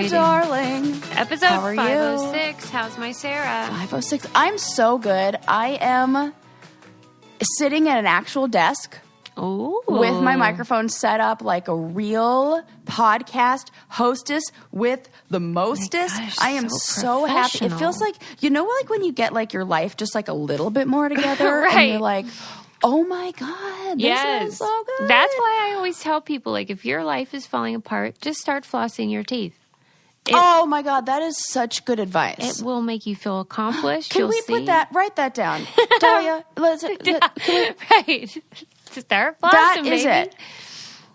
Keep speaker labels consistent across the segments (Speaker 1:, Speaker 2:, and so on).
Speaker 1: greeting.
Speaker 2: darling.
Speaker 1: Episode
Speaker 2: How are
Speaker 1: 506. How's my Sarah?
Speaker 2: 506. I'm so good. I am sitting at an actual desk
Speaker 1: Ooh.
Speaker 2: with my microphone set up like a real podcast hostess with the mostest.
Speaker 1: gosh,
Speaker 2: I am so happy. It
Speaker 1: professional.
Speaker 2: feels like, like when you get like your life just like a little bit more together
Speaker 1: Right.
Speaker 2: and you're like, oh my God, this is so good.
Speaker 1: That's why I always tell people, like, if your life is falling apart, just start flossing your teeth.
Speaker 2: Oh my God, that is such good advice.
Speaker 1: It will make you feel accomplished.
Speaker 2: Can
Speaker 1: You'll
Speaker 2: we
Speaker 1: see.
Speaker 2: write that down? Dahlia,
Speaker 1: Right. Start flossing,
Speaker 2: that
Speaker 1: baby.
Speaker 2: is it.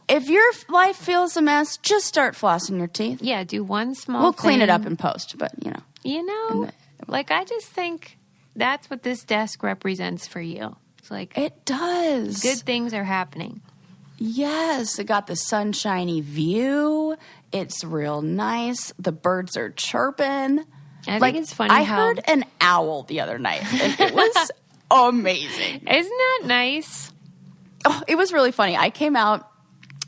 Speaker 2: If your life feels a mess, just start flossing your teeth.
Speaker 1: Yeah, do one small
Speaker 2: We'll clean it
Speaker 1: thing.
Speaker 2: up in post, but
Speaker 1: Like, I just think that's what this desk represents for you. It's like,
Speaker 2: it does.
Speaker 1: good things are happening.
Speaker 2: Yes, it got the sunshiny view. It's real nice. The birds are chirping.
Speaker 1: I think it's funny
Speaker 2: I
Speaker 1: how...
Speaker 2: heard an owl the other night, and it was amazing.
Speaker 1: Isn't that nice?
Speaker 2: Oh, it was really funny. I came out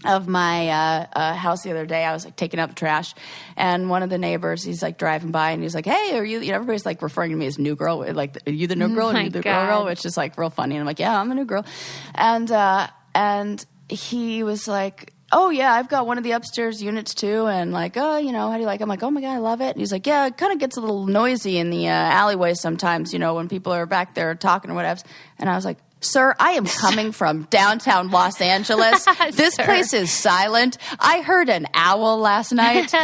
Speaker 2: of my house the other day. I was like taking out the trash, and one of the neighbors, he's like driving by, and he's like, "Hey, are you?" Everybody's like referring to me as new girl, like, "Are you the new girl? Are you the girl?" Which is like real funny. And I'm like, "Yeah, I'm the new girl," and he was like, "Oh yeah, I've got one of the upstairs units too," and like, "Oh, how do you like it?" I'm like, "Oh my God, I love it." And he's like, "Yeah, it kind of gets a little noisy in the alleyway sometimes, when people are back there talking or whatever." And I was like, "Sir, I am coming from downtown Los Angeles. This place is silent. I heard an owl last night.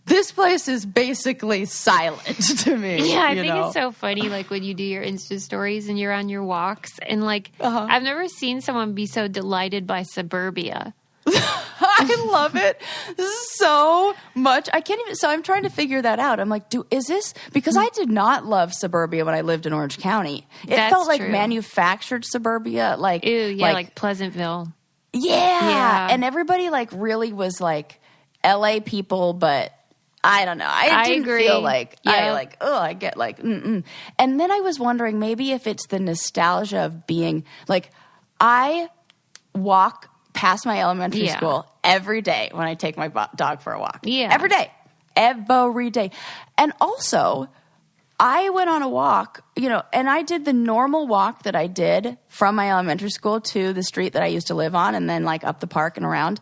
Speaker 2: This place is basically silent to me."
Speaker 1: Yeah, I think it's so funny, like, when you do your Insta stories and you're on your walks. And, like, I've never seen someone be so delighted by suburbia.
Speaker 2: I love it so much. I can't even. So I'm trying to figure that out. I'm like, is this because I did not love suburbia when I lived in Orange County? It
Speaker 1: That's
Speaker 2: felt like
Speaker 1: true.
Speaker 2: manufactured suburbia, like
Speaker 1: Ew, yeah, like Pleasantville.
Speaker 2: yeah, and everybody like really was like LA people, but I don't know. I didn't
Speaker 1: agree.
Speaker 2: feel like
Speaker 1: Yeah.
Speaker 2: I get like And then I was wondering maybe if it's the nostalgia of being like I walk past my elementary school every day when I take my dog for a walk.
Speaker 1: Yeah.
Speaker 2: Every day. And also, I went on a walk, and I did the normal walk that I did from my elementary school to the street that I used to live on and then like up the park and around.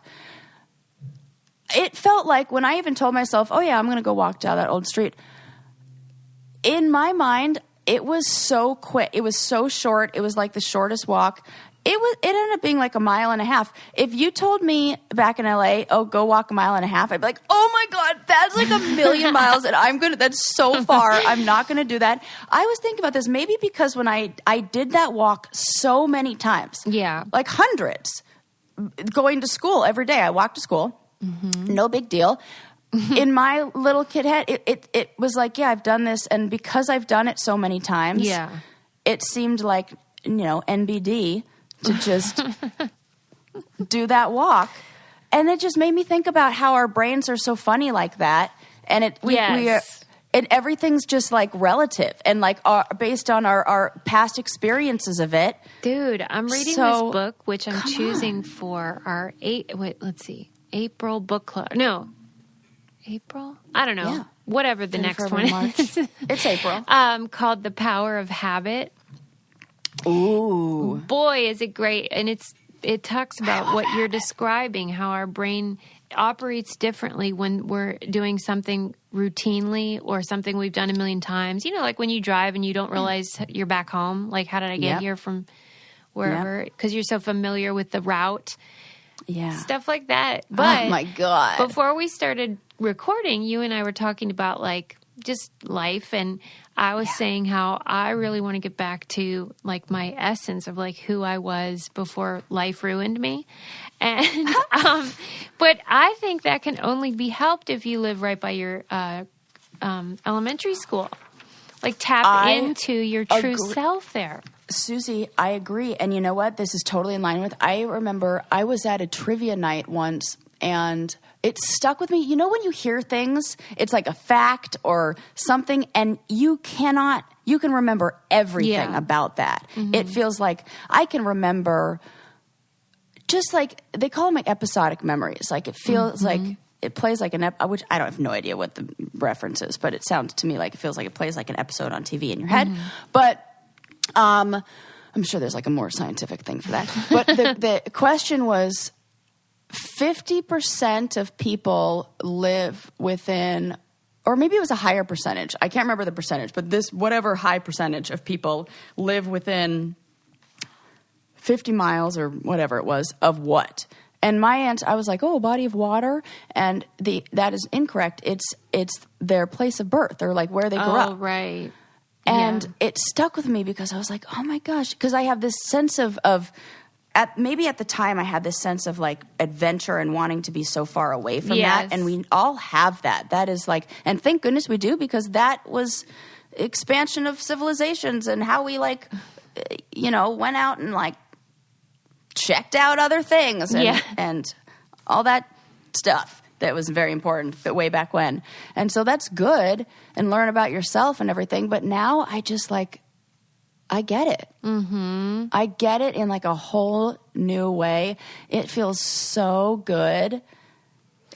Speaker 2: It felt like when I even told myself, oh yeah, I'm going to go walk down that old street. In my mind, it was so quick. It was so short. It was like the shortest walk. It ended up being like a mile and a half. If you told me back in LA, oh, go walk a mile and a half, I'd be like, oh my God, that's like a million miles and that's so far. I'm not going to do that. I was thinking about this maybe because when I did that walk so many times, like hundreds, going to school every day. I walked to school, no big deal. In my little kid head, it was like, yeah, I've done this. And because I've done it so many times, it seemed like, NBD to just do that walk. And it just made me think about how our brains are so funny like that. And we are, and everything's just like relative and like based on our past experiences of it.
Speaker 1: Dude, I'm reading this book, which I'm choosing for our April book club. No, April? I don't know. Yeah. Whatever the next one is.
Speaker 2: It's April.
Speaker 1: Called The Power of Habit.
Speaker 2: Ooh.
Speaker 1: Boy, is it great. And it talks about what you're describing, how our brain operates differently when we're doing something routinely or something we've done a million times. Like when you drive and you don't realize you're back home. Like, how did I get here from wherever? Because you're so familiar with the route.
Speaker 2: Yeah.
Speaker 1: Stuff like that. But
Speaker 2: oh my God.
Speaker 1: Before we started recording, you and I were talking about like just life, and I was saying how I really want to get back to like my essence of like who I was before life ruined me. And but I think that can only be helped if you live right by your elementary school. Like tap into your true self there.
Speaker 2: Susie, I agree. And you know what? This is totally in line with, I remember I was at a trivia night once and it stuck with me. You know when you hear things, it's like a fact or something and you can remember everything about that. Mm-hmm. It feels like I can remember just like, they call them like episodic memories. Like it feels like it plays like which I don't have no idea what the reference is, but it sounds to me like it feels like it plays like an episode on TV in your head. But I'm sure there's like a more scientific thing for that. But the question was 50% of people live within, or maybe it was a higher percentage. I can't remember the percentage, but this whatever high percentage of people live within 50 miles or whatever it was of what? And my answer, I was like, oh, a body of water. And that is incorrect. It's their place of birth or like where they grew up.
Speaker 1: Oh, right.
Speaker 2: And it stuck with me because I was like, oh my gosh. Because I have this sense of maybe at the time I had this sense of like adventure and wanting to be so far away from that. And we all have that. That is like, and thank goodness we do, because that was expansion of civilizations and how we like, went out and like checked out other things and all that stuff that was very important but way back when. And so that's good, and learn about yourself and everything. But now I just like, I get it. Mm-hmm. I get it in like a whole new way. It feels so good.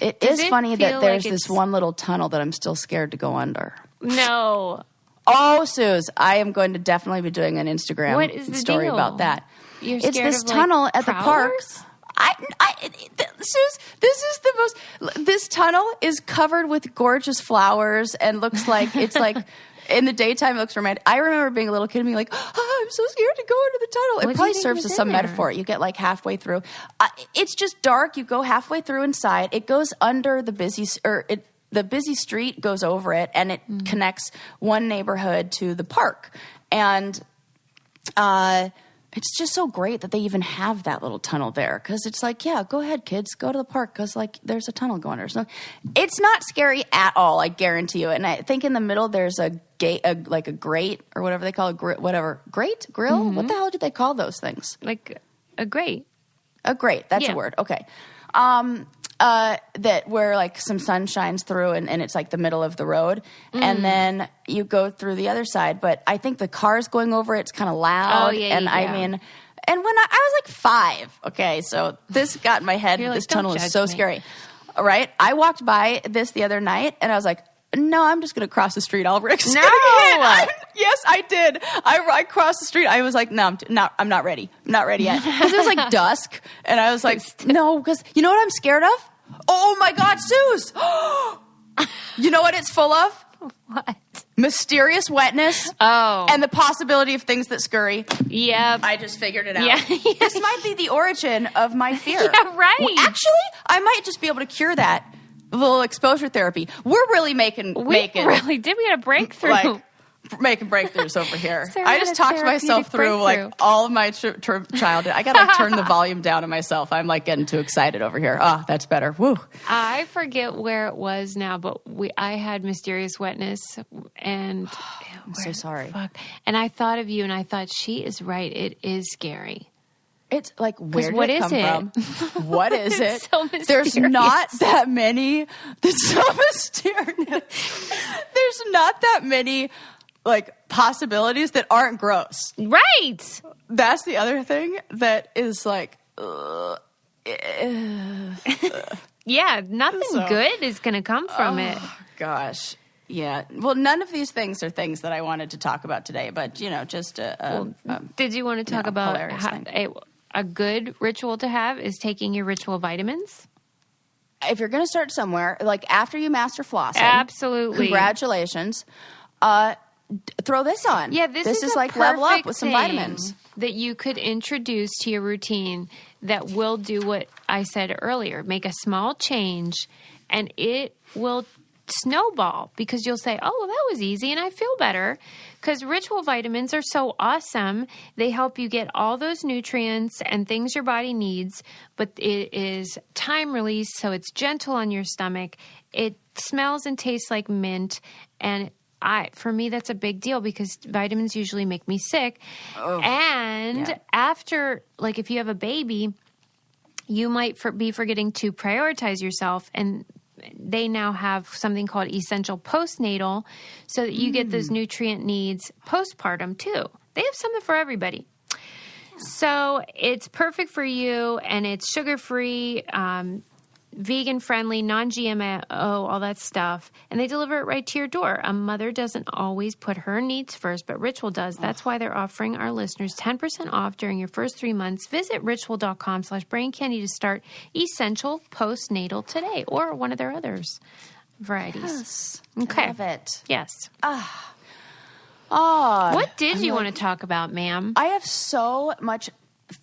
Speaker 2: It is funny that there's this one little tunnel that I'm still scared to go under.
Speaker 1: No.
Speaker 2: Oh, Suze, I am going to definitely be doing an Instagram story about that.
Speaker 1: You're scared
Speaker 2: it's this
Speaker 1: of,
Speaker 2: tunnel
Speaker 1: like,
Speaker 2: at the park. Suze, this is the most. This tunnel is covered with gorgeous flowers and looks like it's like in the daytime it looks romantic. I remember being a little kid and being like, oh, I'm so scared to go into the tunnel. It probably serves as some metaphor. You get like halfway through. It's just dark. You go halfway through inside. It goes under the the busy street goes over it, and it connects one neighborhood to the park. And it's just so great that they even have that little tunnel there, because it's like, yeah, go ahead, kids, go to the park, because like there's a tunnel going there. So it's not scary at all, I guarantee you. And I think in the middle there's a gate, like a grate or whatever they call it, grate, grill. Mm-hmm. What the hell did they call those things?
Speaker 1: Like a grate.
Speaker 2: A grate. That's a word. Okay. That where like some sun shines through and it's like the middle of the road, and then you go through the other side. But I think the cars going over it's kind of loud. I mean, and when I was like 5, okay, so this got in my head.
Speaker 1: Like,
Speaker 2: this tunnel is so
Speaker 1: me.
Speaker 2: Scary. All right, I walked by this the other night and I was like, no, I'm just going to cross the street. I'll risk
Speaker 1: No.
Speaker 2: Yes, I did. I crossed the street. I was like, no, I'm not ready. I'm not ready yet. Because it was like dusk. And I was like, no, because you know what I'm scared of? Oh my God, Suze. You know what it's full of?
Speaker 1: What?
Speaker 2: Mysterious wetness.
Speaker 1: Oh.
Speaker 2: And the possibility of things that scurry.
Speaker 1: Yep.
Speaker 2: I just figured it out.
Speaker 1: Yeah.
Speaker 2: This might be the origin of my fear.
Speaker 1: Yeah, right.
Speaker 2: Well, actually, I might just be able to cure that. A little exposure therapy. We're really making.
Speaker 1: We did. We had a breakthrough.
Speaker 2: Like, making breakthroughs over here.
Speaker 1: Sarah
Speaker 2: I just talked myself through like all of my childhood. I gotta turn the volume down on myself. I'm like getting too excited over here. Oh, that's better. Woo.
Speaker 1: I forget where it was now, but I had mysterious wetness, and
Speaker 2: I'm so sorry.
Speaker 1: Fuck. And I thought of you, and I thought she is right. It is scary.
Speaker 2: It's like, where did it come from? What is it?
Speaker 1: So mysterious.
Speaker 2: There's not that many. It's so mysterious. There's not that many like possibilities that aren't gross.
Speaker 1: Right.
Speaker 2: That's the other thing that is like,
Speaker 1: yeah, nothing good is going to come from it.
Speaker 2: Gosh. Yeah. Well, none of these things are things that I wanted to talk about today, but just
Speaker 1: did you want to talk about a good ritual to have is taking your ritual vitamins?
Speaker 2: If you're going to start somewhere, like after you master flossing,
Speaker 1: absolutely,
Speaker 2: congratulations. Throw this on.
Speaker 1: Yeah, this is
Speaker 2: like level up with some vitamins
Speaker 1: that you could introduce to your routine that will do what I said earlier. Make a small change, and it will snowball because you'll say, oh, well, that was easy and I feel better. Because ritual vitamins are so awesome. They help you get all those nutrients and things your body needs, but it is time release, so it's gentle on your stomach. It smells and tastes like mint, and for me, that's a big deal because vitamins usually make me sick. Oh, and after, like if you have a baby, you might be forgetting to prioritize yourself, and they now have something called essential postnatal so that you get those nutrient needs postpartum too. They have something for everybody. So it's perfect for you, and it's sugar-free, vegan friendly, non-GMO, all that stuff. And they deliver it right to your door. A mother doesn't always put her needs first, but Ritual does. That's why they're offering our listeners 10% off during your first 3 months. Visit ritual.com/braincandy to start Essential Postnatal today, or one of their others varieties.
Speaker 2: Yes.
Speaker 1: Okay.
Speaker 2: I love it.
Speaker 1: Yes.
Speaker 2: What
Speaker 1: did you want to talk about, ma'am?
Speaker 2: I have so much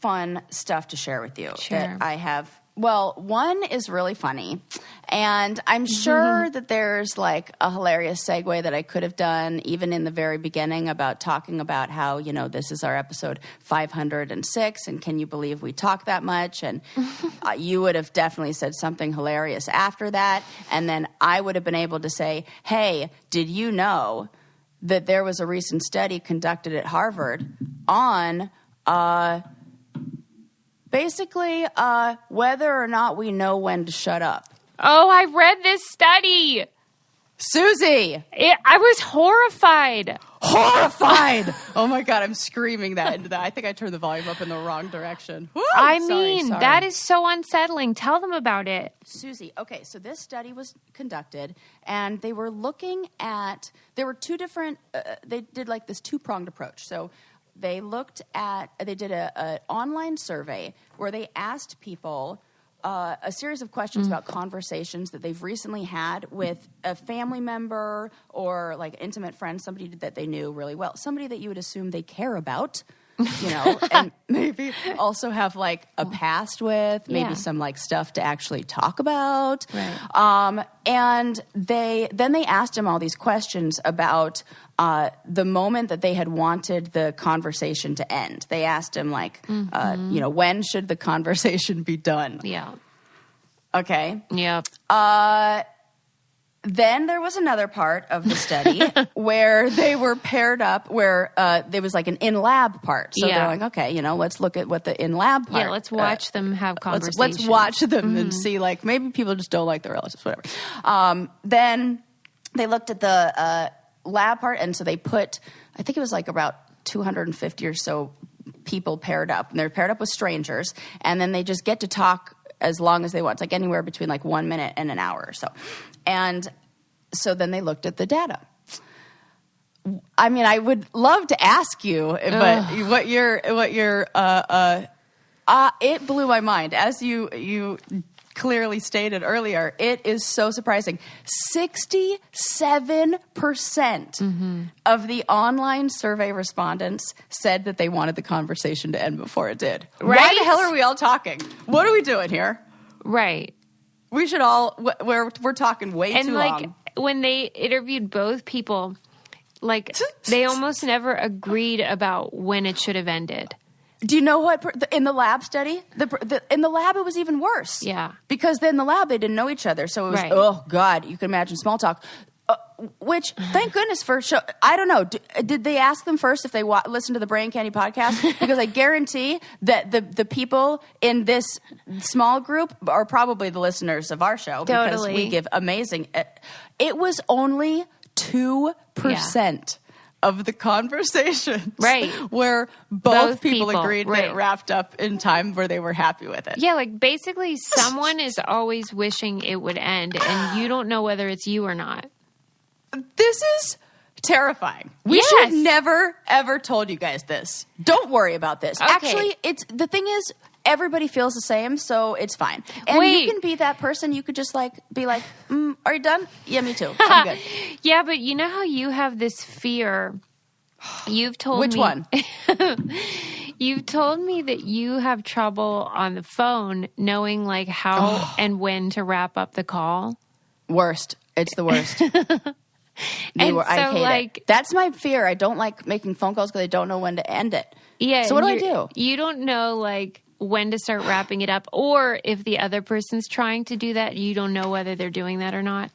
Speaker 2: fun stuff to share with you that I have. Well, one is really funny, and I'm sure that there's like a hilarious segue that I could have done even in the very beginning about talking about how, this is our episode 506, and can you believe we talk that much? And you would have definitely said something hilarious after that, and then I would have been able to say, hey, did you know that there was a recent study conducted at Harvard on basically whether or not we know when to shut up.
Speaker 1: Oh, I read this study.
Speaker 2: Susie!
Speaker 1: I was horrified.
Speaker 2: Horrified! Oh my God, I'm screaming that into that. I think I turned the volume up in the wrong direction. Woo!
Speaker 1: Sorry. That is so unsettling. Tell them about it.
Speaker 2: Susie, okay, so this study was conducted, and they were looking at, there were two different, they did like this two-pronged approach. So they did an online survey where they asked people a series of questions about conversations that they've recently had with a family member or like intimate friend, somebody that they knew really well, somebody that you would assume they care about, and maybe also have like a past with, maybe some like stuff to actually talk about.
Speaker 1: Right.
Speaker 2: And they asked him all these questions about the moment that they had wanted the conversation to end. They asked him like, when should the conversation be done?
Speaker 1: Yeah.
Speaker 2: Okay.
Speaker 1: Yep.
Speaker 2: Then there was another part of the study where they were paired up, where there was like an in-lab part. So they're like, okay, let's look at what the in-lab part.
Speaker 1: Yeah, let's watch them have conversations.
Speaker 2: Let's watch them and see, like, maybe people just don't like their relatives, whatever. Then they looked at the lab part, and so they put, I think it was like about 250 or so people paired up. And they're paired up with strangers, and then they just get to talk as long as they want. It's like anywhere between like 1 minute and an hour or so. And so then they looked at the data. I mean, I would love to ask you, but it blew my mind. As you clearly stated earlier, it is so surprising. 67% of the online survey respondents said that they wanted the conversation to end before it did.
Speaker 1: Right?
Speaker 2: Why the hell are we all talking? What are we doing here?
Speaker 1: Right.
Speaker 2: We should all, we're talking way too long.
Speaker 1: And, when they interviewed both people, like, they almost never agreed about when it should have ended.
Speaker 2: Do you know what? In the lab study, in the lab, it was even worse.
Speaker 1: Yeah.
Speaker 2: Because in the lab, they didn't know each other. So it was, oh, God, you can imagine small talk. Which, thank goodness for show. I don't know. Did they ask them first if they listened to the Brain Candy podcast? Because I guarantee that the people in this small group are probably the listeners of our show.
Speaker 1: Totally.
Speaker 2: Because we give amazing. It was only 2% of the conversations where both people agreed that it wrapped up in time where they were happy with it.
Speaker 1: Yeah, like basically someone is always wishing it would end, and you don't know whether it's you or not.
Speaker 2: This is terrifying. We should have never, ever told you guys this. Don't worry about this.
Speaker 1: Okay.
Speaker 2: Actually, the thing is, everybody feels the same, so it's fine. And you can be that person. You could just be like, are you done? Yeah, me too. I'm good.
Speaker 1: Yeah, but you know how you have this fear? You've told me.
Speaker 2: Which one?
Speaker 1: You've told me that you have trouble on the phone knowing like how and when to wrap up the call.
Speaker 2: Worst. It's the worst. I hate it. That's my fear. I don't like making phone calls because I don't know when to end it.
Speaker 1: Yeah.
Speaker 2: So what do I do?
Speaker 1: You don't know like when to start wrapping it up, or if the other person's trying to do that, you don't know whether they're doing that or not.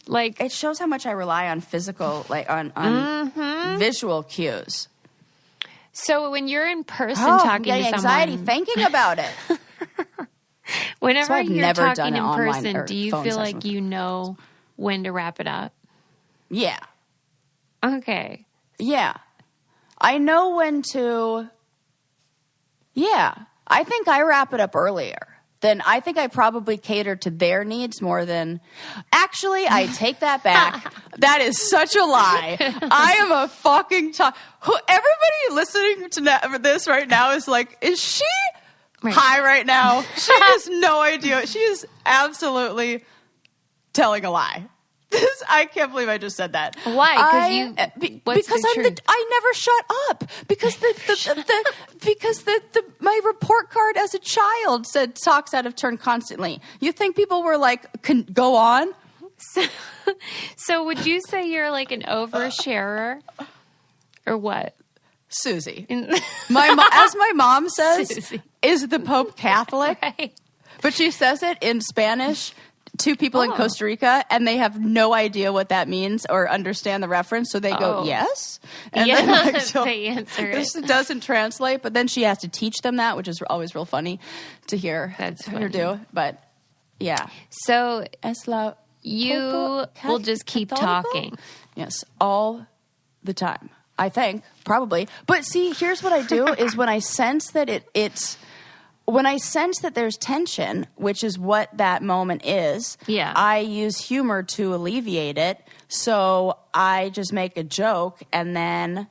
Speaker 1: Like,
Speaker 2: it shows how much I rely on physical, like on visual cues.
Speaker 1: So when you're in person talking to someone,
Speaker 2: anxiety thinking about it.
Speaker 1: Whenever you're talking in person, do you feel like you know when to wrap it up?
Speaker 2: Yeah.
Speaker 1: Okay.
Speaker 2: Yeah. I know when to... Yeah. I think I wrap it up earlier. then I think I probably cater to their needs more than... Actually, I take that back. That is such a lie. I am a fucking... Everybody listening to this right now is like, is she high right now? She has no idea. She is absolutely telling a lie. I can't believe I just said that.
Speaker 1: Why?
Speaker 2: Because I never shut up. Because my report card as a child said talks out of turn constantly. You think people were like, go on?
Speaker 1: So would you say you're like an oversharer, or what?
Speaker 2: Susie, as my mom says, Susie. Is the Pope Catholic?
Speaker 1: Right.
Speaker 2: But she says it in Spanish. To people in Costa Rica, and they have no idea what that means or understand the reference, so they go, yes? And then
Speaker 1: they answer it.
Speaker 2: This doesn't translate, but then she has to teach them that, which is always real funny to hear her do. But, yeah.
Speaker 1: So, you will just keep talking.
Speaker 2: Yes, all the time. I think, probably. But see, here's what I do, is when I sense that when I sense that there's tension, which is what that moment is, I use humor to alleviate it. So I just make a joke and then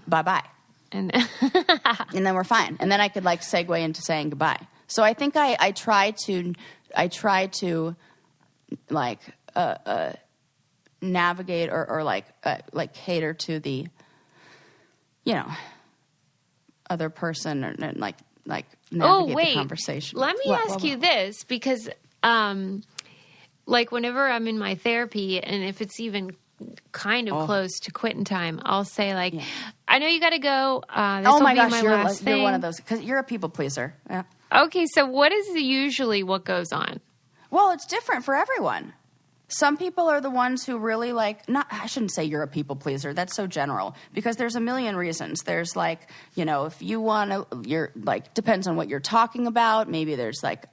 Speaker 2: bye-bye. And then we're fine. And then I could like segue into saying goodbye. So I think I try to like navigate or like cater to the, other person and like navigate the conversation.
Speaker 1: Let me ask you this, because like whenever I'm in my therapy, and if it's even kind of close to quitting time, I'll say like, I know you got to go. Oh my gosh,
Speaker 2: you're one of those, because you're a people pleaser. Yeah.
Speaker 1: Okay, so what is usually what goes on? Well,
Speaker 2: it's different for everyone. Some people are the ones who really I shouldn't say you're a people pleaser. That's so general, because there's a million reasons. There's like, if you want to, you're like, depends on what you're talking about. Maybe there's like,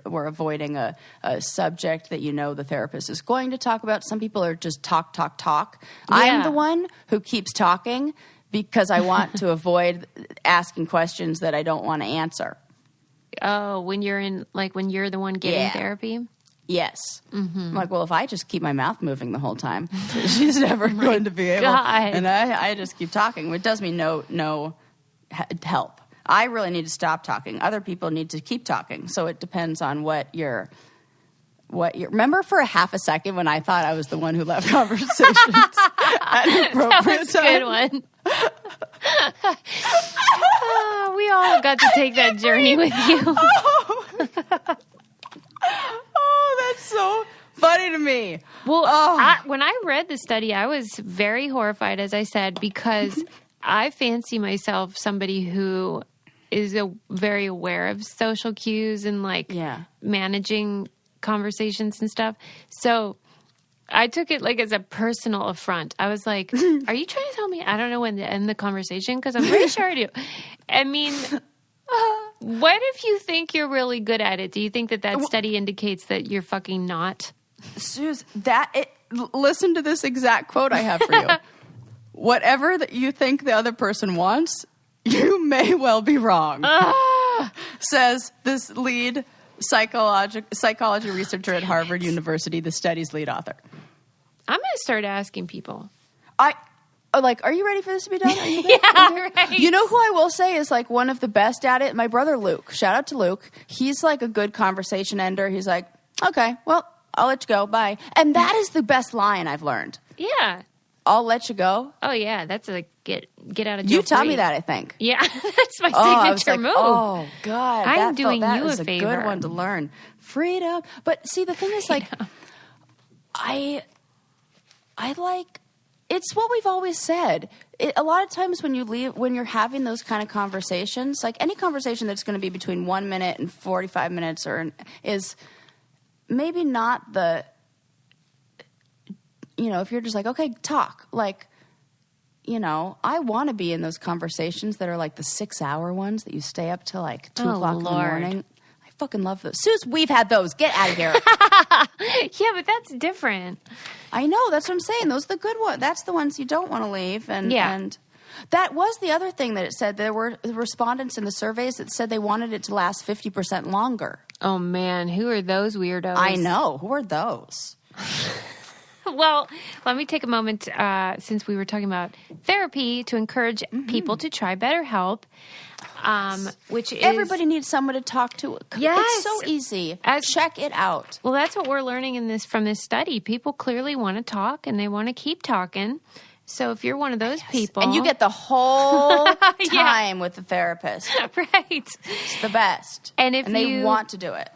Speaker 2: we're avoiding a subject that the therapist is going to talk about. Some people are just talk. Yeah. I'm the one who keeps talking because I want to avoid asking questions that I don't want to answer.
Speaker 1: Oh, when you're the one getting therapy?
Speaker 2: Yes. Mm-hmm. I'm like, well, if I just keep my mouth moving the whole time, she's never going to be able. God. And I just keep talking, which does me no help. I really need to stop talking. Other people need to keep talking. So it depends on what you're. Remember for a half a second when I thought I was the one who left conversations at an appropriate time?
Speaker 1: That was a good one. We all got to take that journey with you.
Speaker 2: That's so funny to me.
Speaker 1: Well, when I read the study, I was very horrified, as I said, because I fancy myself somebody who is very aware of social cues and managing conversations and stuff. So I took it as a personal affront. I was like, are you trying to tell me I don't know when to end the conversation? Because I'm pretty sure I do. I mean... What if you think you're really good at it? Do you think that study indicates that you're fucking not?
Speaker 2: Suze, listen to this exact quote I have for you. Whatever that you think the other person wants, you may well be wrong. Says this lead psychology researcher at Harvard University, the study's lead author.
Speaker 1: I'm going to start asking people.
Speaker 2: Are you ready for this to be done? Are you
Speaker 1: yeah, right.
Speaker 2: You know who I will say is one of the best at it? My brother Luke. Shout out to Luke. He's a good conversation ender. He's like, okay, well, I'll let you go. Bye. And that is the best line I've learned.
Speaker 1: Yeah.
Speaker 2: I'll let you go.
Speaker 1: Oh, yeah. That's a get out of jail
Speaker 2: You taught me that, I think.
Speaker 1: Yeah. That's my signature move.
Speaker 2: Oh, God.
Speaker 1: I'm doing you a favor.
Speaker 2: That was a good one to learn. Freedom. But see, the thing is, I it's what we've always said. A lot of times when you're having those kind of conversations, any conversation that's going to be between 1 minute and 45 minutes is maybe not the, if you're just okay, talk. I want to be in those conversations that are the 6-hour ones that you stay up till 2 o'clock in the morning. I fucking love those. Suze, we've had those. Get out of here.
Speaker 1: Yeah, but that's different.
Speaker 2: I know. That's what I'm saying. Those are the good ones. That's the ones you don't want to leave. And that was the other thing that it said. There were respondents in the surveys that said they wanted it to last 50% longer.
Speaker 1: Oh, man. Who are those weirdos?
Speaker 2: I know. Who are those?
Speaker 1: Well, let me take a moment, since we were talking about therapy, to encourage people to try BetterHelp, which is...
Speaker 2: Everybody needs someone to talk to.
Speaker 1: Yes.
Speaker 2: It's so easy. Check it out.
Speaker 1: Well, that's what we're learning from this study. People clearly want to talk, and they want to keep talking. So if you're one of those people...
Speaker 2: And you get the whole time with the therapist.
Speaker 1: Right.
Speaker 2: It's the best.
Speaker 1: And
Speaker 2: they want to do it.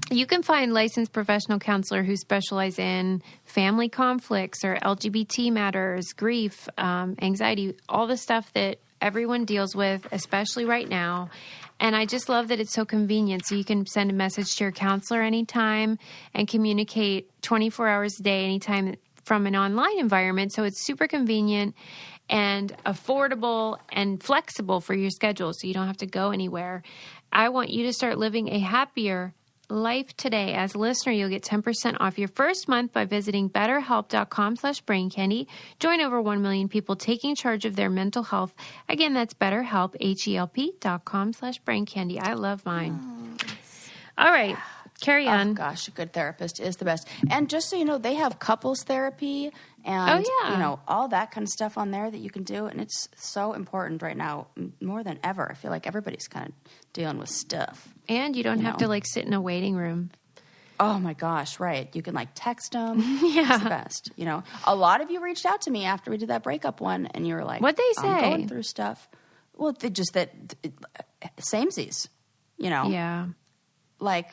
Speaker 1: You can find licensed professional counselor who specialize in family conflicts or LGBT matters, grief, anxiety, all the stuff that everyone deals with, especially right now. And I just love that it's so convenient. So you can send a message to your counselor anytime and communicate 24 hours a day, anytime from an online environment. So it's super convenient and affordable and flexible for your schedule, so you don't have to go anywhere. I want you to start living a happier life today. As a listener, you'll get 10% off your first month by visiting betterhelp.com/braincandy. Join over 1 million people taking charge of their mental health. Again, that's betterhelp, HELP.com/braincandy. I love mine. All right. Carry on.
Speaker 2: Oh, gosh, a good therapist is the best. And just so you know, they have couples therapy and, all that kind of stuff on there that you can do. And it's so important right now, more than ever. I feel like everybody's kind of dealing with stuff.
Speaker 1: And you don't have to, sit in a waiting room.
Speaker 2: Oh, my gosh, right. You can, text them.
Speaker 1: Yeah.
Speaker 2: It's the best. A lot of you reached out to me after we did that breakup one, and you were like,
Speaker 1: what'd they say?
Speaker 2: I'm going through stuff. Well, just that samesies,
Speaker 1: Yeah.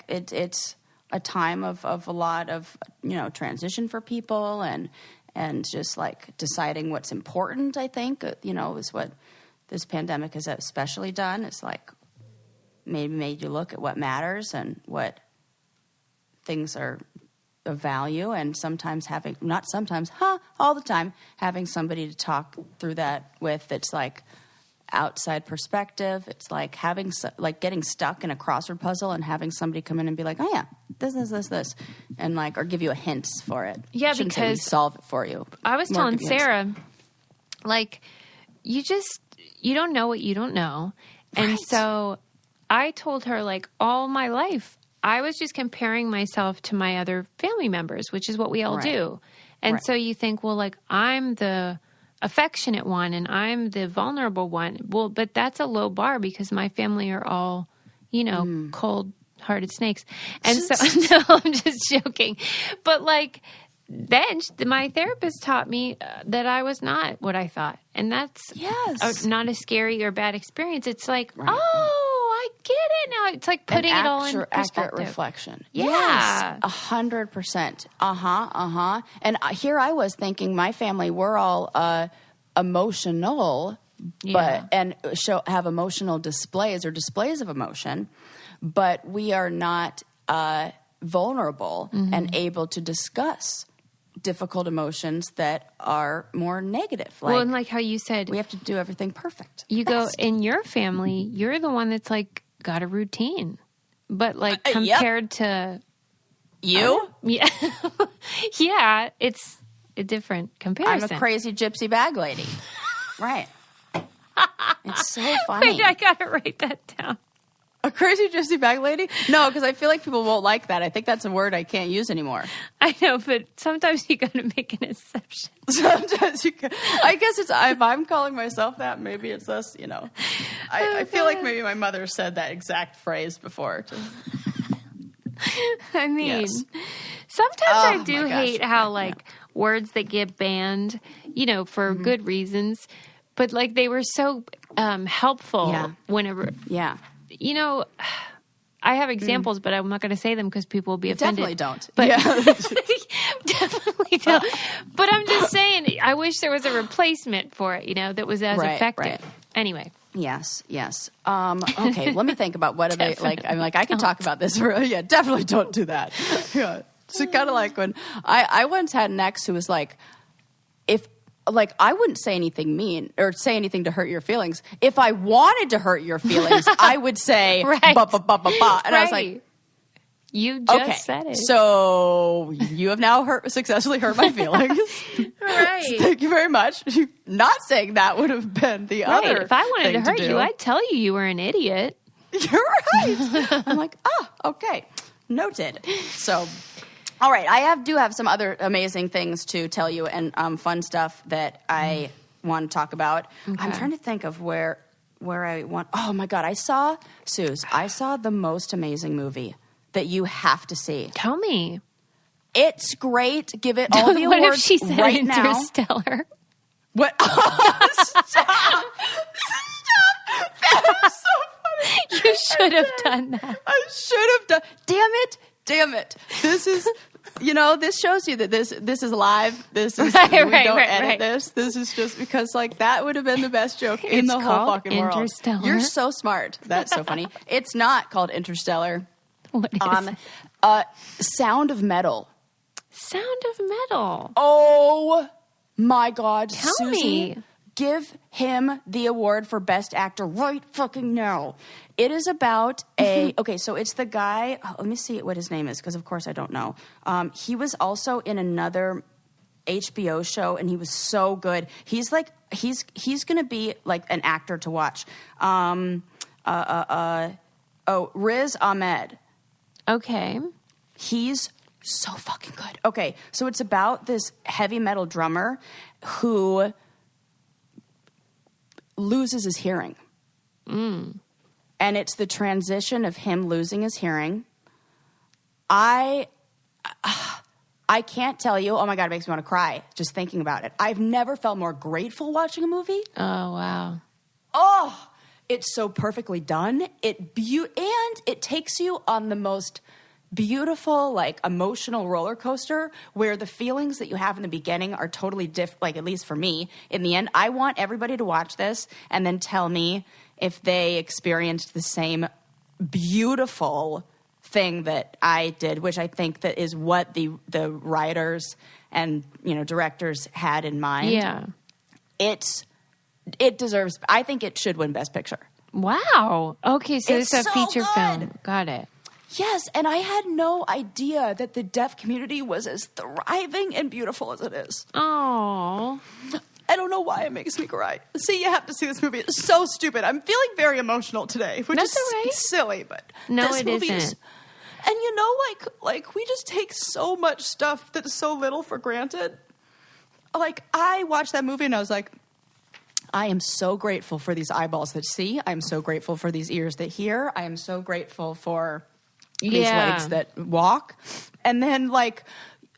Speaker 2: It's a time of a lot of, transition for people and just deciding what's important, I think, is what this pandemic has especially done. It's maybe made you look at what matters and what things are of value, and sometimes all the time, having somebody to talk through that with that's outside perspective. It's having getting stuck in a crossword puzzle and having somebody come in and be like, oh yeah, this, and or give you a hint for it.
Speaker 1: Yeah,
Speaker 2: Shouldn't say we
Speaker 1: because
Speaker 2: solve it for you.
Speaker 1: I was telling Sarah, you don't know what you don't know. And so I told her all my life, I was just comparing myself to my other family members, which is what we all do. And so you think, well, I'm the affectionate one and I'm the vulnerable one. Well, but that's a low bar because my family are all, cold-hearted snakes. And so, no, I'm just joking. But then my therapist taught me that I was not what I thought. And that's not a scary or bad experience. It's I get it now. It's putting it all in perspective.
Speaker 2: Accurate reflection.
Speaker 1: Yeah.
Speaker 2: Yes, 100%. And here I was thinking my family, we're all emotional, and have emotional displays of emotion, but we are not vulnerable and able to discuss difficult emotions that are more negative.
Speaker 1: Well, and how you said,
Speaker 2: we have to do everything perfect.
Speaker 1: You go in your family, you're the one that's got a routine, but compared to
Speaker 2: you,
Speaker 1: yeah, it's a different comparison.
Speaker 2: I'm a crazy gypsy bag lady, right? It's so funny.
Speaker 1: Wait, I gotta write that down.
Speaker 2: A crazy gypsy bag lady? No, because I feel like people won't like that. I think that's a word I can't use anymore.
Speaker 1: I know, but sometimes you got to make an exception.
Speaker 2: Sometimes you can. I guess if I'm calling myself that, maybe it's us, I feel like maybe my mother said that exact phrase before.
Speaker 1: I mean, sometimes I do hate how, words that get banned, for good reasons, but, they were so helpful whenever...
Speaker 2: Yeah.
Speaker 1: I have examples, but I'm not going to say them because people will be offended.
Speaker 2: Definitely don't.
Speaker 1: But definitely don't. But I'm just saying, I wish there was a replacement for it, that was as effective. Right. Anyway.
Speaker 2: Yes. Okay, let me think about what are they I can talk about this. Definitely don't do that. Yeah. So kind of when I once had an ex who was if I wouldn't say anything mean or say anything to hurt your feelings. If I wanted to hurt your feelings, I would say ba ba ba ba ba. And I was like,
Speaker 1: you just said it.
Speaker 2: So you have now successfully hurt my feelings.
Speaker 1: Right.
Speaker 2: Thank you very much. Not saying that would have been the other.
Speaker 1: If I wanted to hurt you, I'd tell you were an idiot.
Speaker 2: You're right. I'm okay. Noted. So, all right. I do have some other amazing things to tell you and fun stuff that I want to talk about. Okay. I'm trying to think of where I want. Oh my God. I saw the most amazing movie that you have to see.
Speaker 1: Tell me.
Speaker 2: It's great. Give it all the awards
Speaker 1: what if she said
Speaker 2: right now.
Speaker 1: Interstellar?
Speaker 2: What? Oh, stop. That was so funny.
Speaker 1: You should have done that.
Speaker 2: I should have done. Damn it. This is, this shows you that this is live. This is, we don't edit this. This is just because, like, that would have been the best joke in the whole fucking world.
Speaker 1: Interstellar.
Speaker 2: You're so smart. That's so funny. It's not called Interstellar.
Speaker 1: What is it?
Speaker 2: Sound of Metal.
Speaker 1: Sound of Metal.
Speaker 2: Oh my God,
Speaker 1: Tell
Speaker 2: Susie.
Speaker 1: me.
Speaker 2: Give him the award for Best Actor right fucking now. It is about okay, so it's the guy, let me see what his name is, because of course I don't know. He was also in another HBO show, and he was so good. He's like, he's going to be like an actor to watch. Riz Ahmed.
Speaker 1: Okay.
Speaker 2: He's so fucking good. Okay, so it's about this heavy metal drummer who loses his hearing. And it's the transition of him losing his hearing. I can't tell you. Oh my God, it makes me want to cry just thinking about it. I've never felt more grateful watching a movie.
Speaker 1: Oh, wow.
Speaker 2: Oh, it's so perfectly done. And it takes you on the most beautiful, like, emotional roller coaster where the feelings that you have in the beginning are totally different. Like, at least for me, in the end, I want everybody to watch this and then tell me if they experienced the same beautiful thing that I did, which I think that is what the writers and, directors had in mind.
Speaker 1: Yeah.
Speaker 2: It deserves, I think it should win Best Picture.
Speaker 1: Wow. Okay, so it's a
Speaker 2: so
Speaker 1: feature
Speaker 2: good.
Speaker 1: film. Got it.
Speaker 2: Yes, and I had no idea that the deaf community was as thriving and beautiful as it is.
Speaker 1: Oh,
Speaker 2: I don't know why it makes me cry. See, you have to see this movie. It's so stupid. I'm feeling very emotional today, which
Speaker 1: That's
Speaker 2: is
Speaker 1: all right.
Speaker 2: silly, but
Speaker 1: no,
Speaker 2: this
Speaker 1: it
Speaker 2: movie
Speaker 1: isn't.
Speaker 2: is. And like we just take so much stuff that's so little for granted. Like, I watched that movie and I was like, I am so grateful for these eyeballs that see. I am so grateful for these ears that hear. I am so grateful for these legs that walk. And then, like,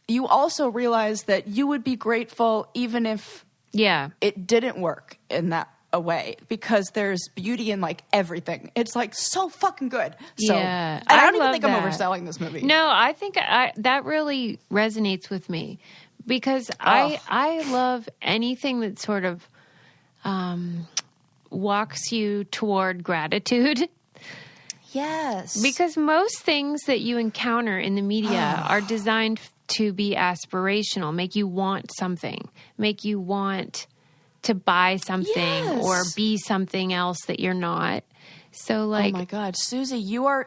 Speaker 2: you also realize that you would be grateful even if it didn't work in that a way, because there's beauty in, like, everything. It's, like, so fucking good. So I don't even think I'm overselling this movie.
Speaker 1: No, I think that really resonates with me, because I love anything that sort of walks you toward gratitude.
Speaker 2: Yes.
Speaker 1: Because most things that you encounter in the media are designed to be aspirational, make you want something, make you want to buy something or be something else that you're not. So, like,
Speaker 2: oh my God, Susie, you are,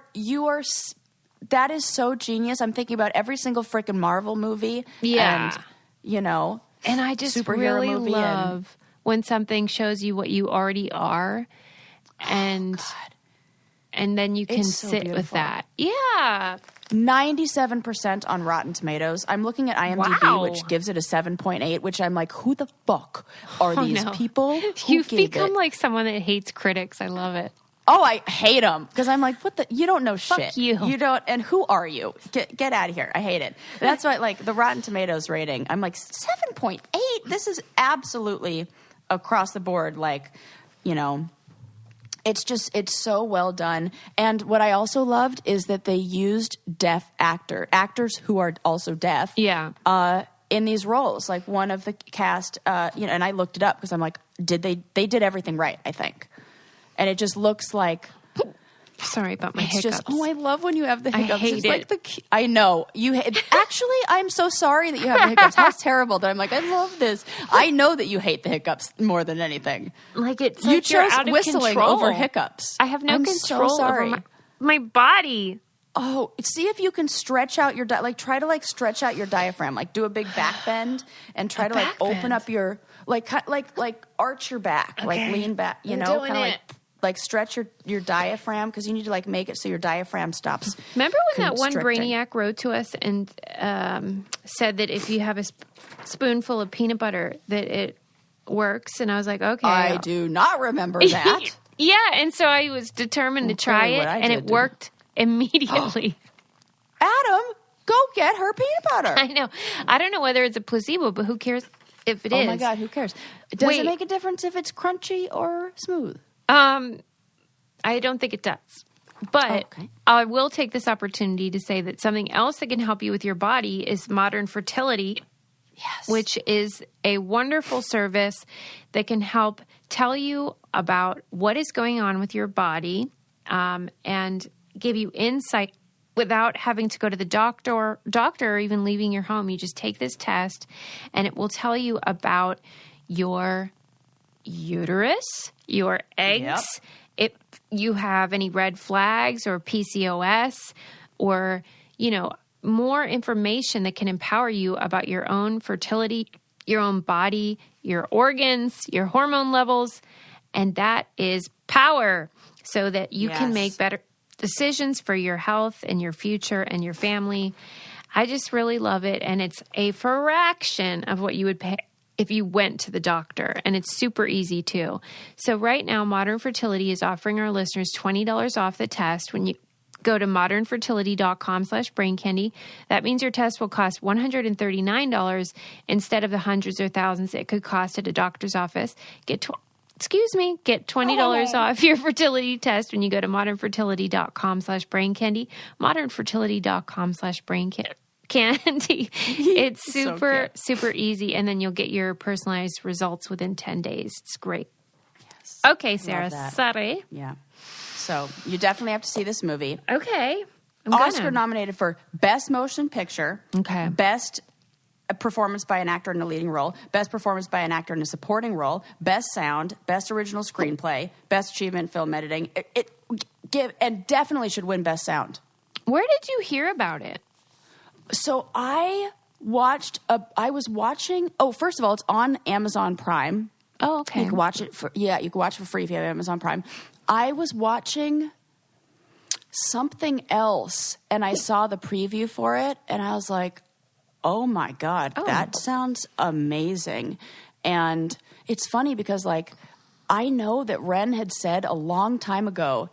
Speaker 2: that is so genius. I'm thinking about every single freaking Marvel movie.
Speaker 1: Yeah.
Speaker 2: And,
Speaker 1: and I just really love when something shows you what you already are, and then you can sit with that. Yeah. 97%
Speaker 2: on Rotten Tomatoes. I'm looking at IMDb, which gives it a 7.8, which I'm like, who the fuck are these people?
Speaker 1: You've become like someone that hates critics. I love it.
Speaker 2: Oh, I hate them, because I'm like, what the? You don't know shit.
Speaker 1: Fuck you.
Speaker 2: You don't. And who are you? Get out of here. I hate it. That's why, like, the Rotten Tomatoes rating, I'm like, 7.8. This is absolutely across the board. Like, it's so well done. And what I also loved is that they used deaf actors who are also deaf.
Speaker 1: Yeah.
Speaker 2: In these roles. Like, one of the cast, and I looked it up because I'm like, they did everything right, I think. And it just looks like,
Speaker 1: sorry about my hiccups.
Speaker 2: I love when you have the hiccups.
Speaker 1: I hate it.
Speaker 2: Like I know actually, I'm so sorry that you have the hiccups. How terrible that I'm like, I love this. I know that you hate the hiccups more than anything.
Speaker 1: Like, it's
Speaker 2: you
Speaker 1: like
Speaker 2: chose
Speaker 1: out of
Speaker 2: whistling
Speaker 1: control.
Speaker 2: over hiccups.
Speaker 1: I have no control
Speaker 2: so sorry.
Speaker 1: over my body.
Speaker 2: Oh, see if you can stretch out your try to stretch out your diaphragm. Like, do a big back bend and try to open up your like arch your back, like lean back.
Speaker 1: I'm
Speaker 2: kind of
Speaker 1: doing it.
Speaker 2: like stretch your diaphragm because you need to like make it so your diaphragm stops.
Speaker 1: Remember when that one
Speaker 2: constricting.
Speaker 1: brainiac wrote to us and said that if you have a spoonful of peanut butter that it works? And I was like, okay.
Speaker 2: I do not remember that.
Speaker 1: Yeah, and so I was determined to try it, and it worked immediately.
Speaker 2: Adam, go get her peanut butter.
Speaker 1: I know. I don't know whether it's a placebo, but who cares if it is?
Speaker 2: Oh my God, who cares? Does it make a difference if it's crunchy or smooth?
Speaker 1: I don't think it does. But I will take this opportunity to say that something else that can help you with your body is Modern Fertility.
Speaker 2: Yes.
Speaker 1: Which is a wonderful service that can help tell you about what is going on with your body and give you insight without having to go to the doctor or even leaving your home. You just take this test and it will tell you about your uterus, your eggs, if you have any red flags or PCOS or, more information that can empower you about your own fertility, your own body, your organs, your hormone levels. And that is power so that you can make better decisions for your health and your future and your family. I just really love it. And it's a fraction of what you would pay if you went to the doctor. And it's super easy too. So right now, Modern Fertility is offering our listeners $20 off the test when you go to modernfertility.com/braincandy. That means your test will cost $139 instead of the hundreds or thousands it could cost at a doctor's office. Get $20 off your fertility test when you go to modernfertility.com/braincandy. modernfertility.com/braincandy. It's super easy, and then you'll get your personalized results within 10 days. It's great. Yes. Okay, Sarah. Sorry.
Speaker 2: Yeah. So you definitely have to see this movie.
Speaker 1: Okay.
Speaker 2: Oscar nominated for Best Motion Picture.
Speaker 1: Okay.
Speaker 2: Best Performance by an Actor in a Leading Role. Best Performance by an Actor in a Supporting Role. Best Sound. Best Original Screenplay. Best Achievement in Film Editing. And definitely should win Best Sound.
Speaker 1: Where did you hear about it?
Speaker 2: So I was watching. Oh, first of all, it's on Amazon Prime.
Speaker 1: Oh, okay.
Speaker 2: You can watch it for free if you have Amazon Prime. I was watching something else and I saw the preview for it and I was like, oh my God, that sounds amazing. And it's funny because like, I know that Ren had said a long time ago,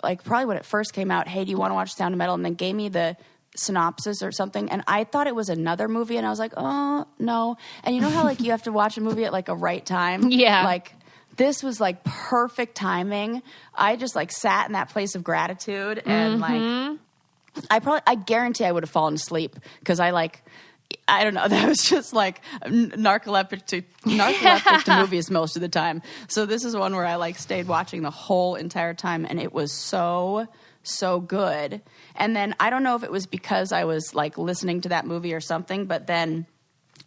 Speaker 2: like probably when it first came out, hey, do you want to watch Sound of Metal? And then gave me the synopsis or something. And I thought it was another movie and I was like, oh no. And you know how like you have to watch a movie at like a right time?
Speaker 1: Yeah.
Speaker 2: Like, this was like perfect timing. I just like sat in that place of gratitude and like, I guarantee I would have fallen asleep because I don't know. That was just like narcoleptic to movies most of the time. So this is one where I like stayed watching the whole entire time and it was so good. And then I don't know if it was because I was like listening to that movie or something, but then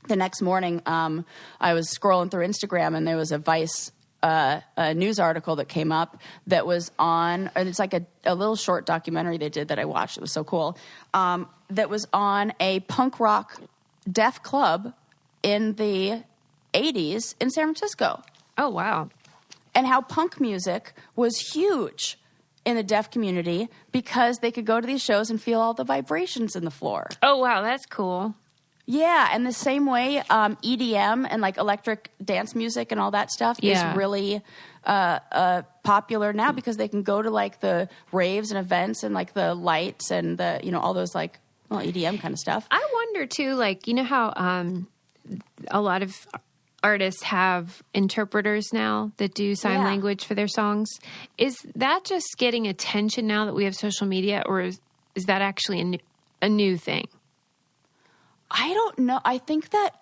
Speaker 2: the next morning I was scrolling through Instagram and there was a Vice a news article that came up that was on, and it's like a little short documentary they did that I watched. It was so cool. That was on a punk rock deaf club in the 80s in San Francisco.
Speaker 1: Oh, wow.
Speaker 2: And how punk music was huge in the deaf community because they could go to these shows and feel all the vibrations in the floor.
Speaker 1: Oh, wow. That's cool.
Speaker 2: Yeah, and the same way EDM and like electric dance music and all that stuff is really popular now because they can go to like the raves and events and like the lights and the all those like EDM kind of stuff.
Speaker 1: I wonder too, like how a lot of artists have interpreters now that do sign language for their songs. Is that just getting attention now that we have social media, or is that actually a new thing?
Speaker 2: I don't know. I think that,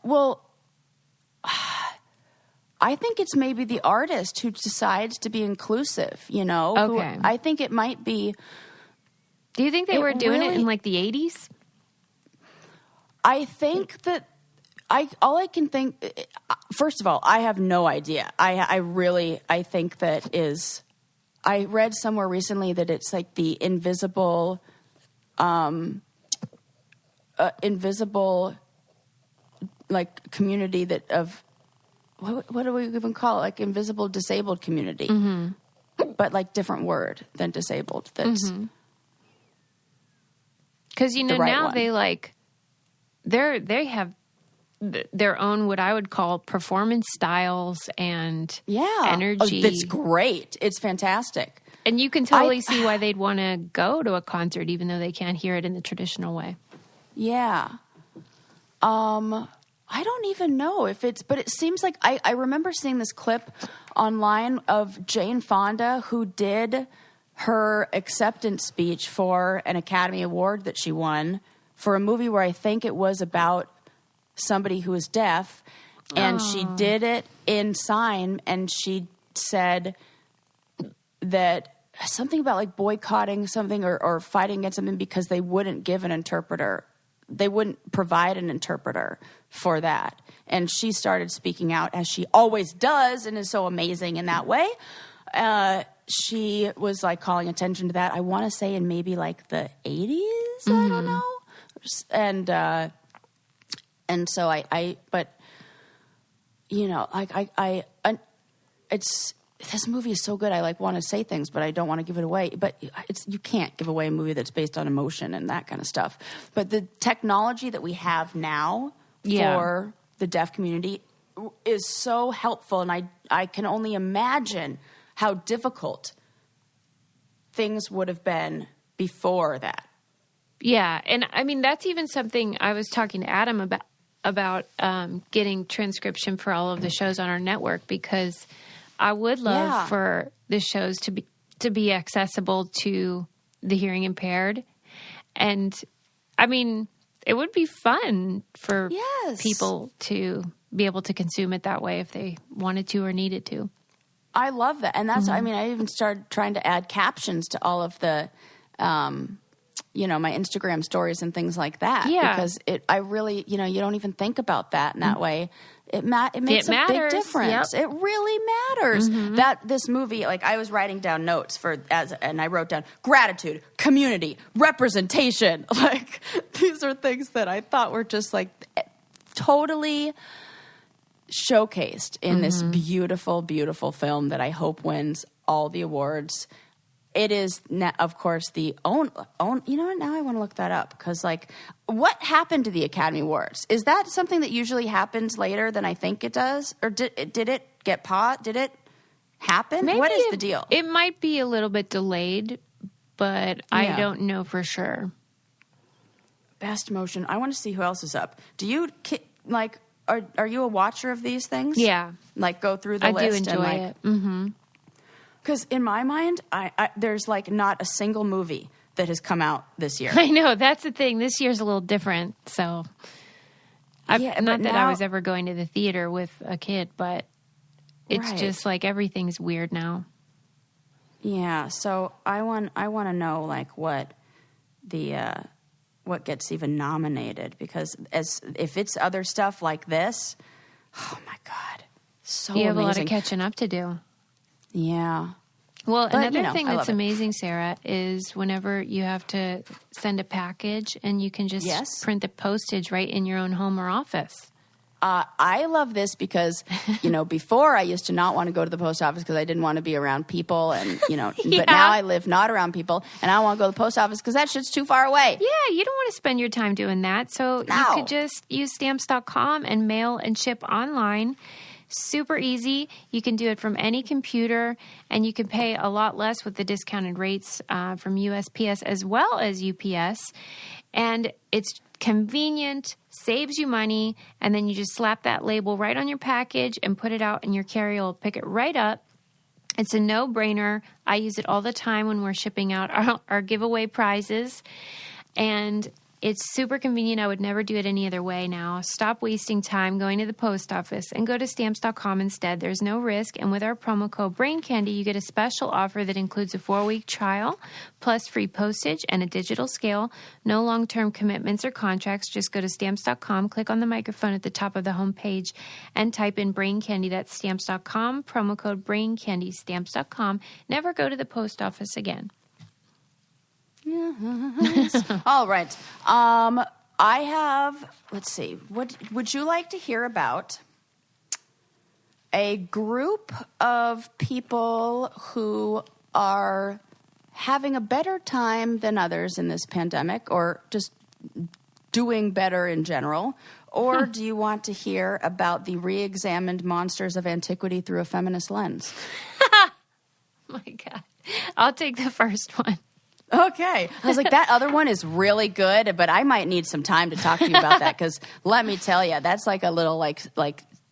Speaker 2: I think it's maybe the artist who decides to be inclusive,
Speaker 1: Okay.
Speaker 2: I think it might be.
Speaker 1: Do you think they were doing it in like the 80s?
Speaker 2: I think that all I can think, first of all, I have no idea. I think that is, I read somewhere recently that it's like the invisible like community that of what do we even call it, like invisible disabled community. but like different word than disabled. That's
Speaker 1: because
Speaker 2: the right
Speaker 1: now
Speaker 2: one.
Speaker 1: they have their own what I would call performance styles and energy.
Speaker 2: That's great. It's fantastic.
Speaker 1: And you can totally see why they'd want to go to a concert, even though they can't hear it in the traditional way.
Speaker 2: Yeah. I don't even know if but it seems like I remember seeing this clip online of Jane Fonda, who did her acceptance speech for an Academy Award that she won for a movie where I think it was about somebody who was deaf, and she did it in sign, and she said that something about like boycotting something or fighting against something because they wouldn't give an interpreter. They wouldn't provide an interpreter for that. And she started speaking out, as she always does and is so amazing in that way. She was like calling attention to that. I want to say in maybe like the 80s, I don't know. And so but you know, like it's, this movie is so good. I like want to say things, but I don't want to give it away. But you can't give away a movie that's based on emotion and that kind of stuff. But the technology that we have now for the deaf community is so helpful. And I can only imagine how difficult things would have been before that.
Speaker 1: Yeah. And I mean, that's even something I was talking to Adam about getting transcription for all of the shows on our network, because I would love for the shows to be accessible to the hearing impaired. And I mean, it would be fun for people to be able to consume it that way if they wanted to or needed to.
Speaker 2: I love that. And that's, I mean, I even started trying to add captions to all of the, my Instagram stories and things like that.
Speaker 1: Yeah.
Speaker 2: Because I really, you don't even think about that in that way. It makes a big difference.
Speaker 1: Yep.
Speaker 2: It really matters. That this movie, like I was writing down notes and I wrote down gratitude, community, representation. Like these are things that I thought were just like totally showcased in this beautiful, beautiful film that I hope wins all the awards. It is, of course, the own. You know what? Now I want to look that up because, like, what happened to the Academy Awards? Is that something that usually happens later than I think it does, or did it get paused? Did it happen?
Speaker 1: Maybe
Speaker 2: what is the deal?
Speaker 1: It might be a little bit delayed, but I don't know for sure.
Speaker 2: Best motion. I want to see who else is up. Do you like? Are you a watcher of these things?
Speaker 1: Yeah,
Speaker 2: like go through the list.
Speaker 1: I do enjoy it. Mm-hmm.
Speaker 2: Because in my mind, there's like not a single movie that has come out this year.
Speaker 1: I know. That's the thing. This year's a little different. So, not that I was ever going to the theater with a kid, but it's just like everything's weird now.
Speaker 2: Yeah. So I want to know like what gets even nominated, because if it's other stuff like this, oh my God, so
Speaker 1: you have
Speaker 2: amazing.
Speaker 1: A lot of catching up to do.
Speaker 2: Yeah.
Speaker 1: Well, another thing that's amazing, Sarah, is whenever you have to send a package and you can just print the postage right in your own home or office.
Speaker 2: I love this because, before I used to not want to go to the post office because I didn't want to be around people and, but now I live not around people and I want to go to the post office because that shit's too far away.
Speaker 1: Yeah, you don't want to spend your time doing that. So you could just use stamps.com and mail and ship online. Super easy. You can do it from any computer, and you can pay a lot less with the discounted rates from USPS as well as UPS. And it's convenient, saves you money, and then you just slap that label right on your package and put it out, and your carrier will pick it right up. It's a no-brainer. I use it all the time when we're shipping out our giveaway prizes. And it's super convenient. I would never do it any other way now. Stop wasting time going to the post office and go to stamps.com instead. There's no risk. And with our promo code BRAINCANDY, you get a special offer that includes a 4-week trial, plus free postage and a digital scale. No long-term commitments or contracts. Just go to stamps.com, click on the microphone at the top of the homepage, and type in BRAINCANDY. That's stamps.com, promo code BRAINCANDY, stamps.com. Never go to the post office again.
Speaker 2: Yes. All right. I have, let's see, what would you like to hear about a group of people who are having a better time than others in this pandemic, or just doing better in general? Or do you want to hear about the re-examined monsters of antiquity through a feminist lens?
Speaker 1: My God. I'll take the first one.
Speaker 2: Okay. I was like, that other one is really good, but I might need some time to talk to you about that, because let me tell you, that's like a little like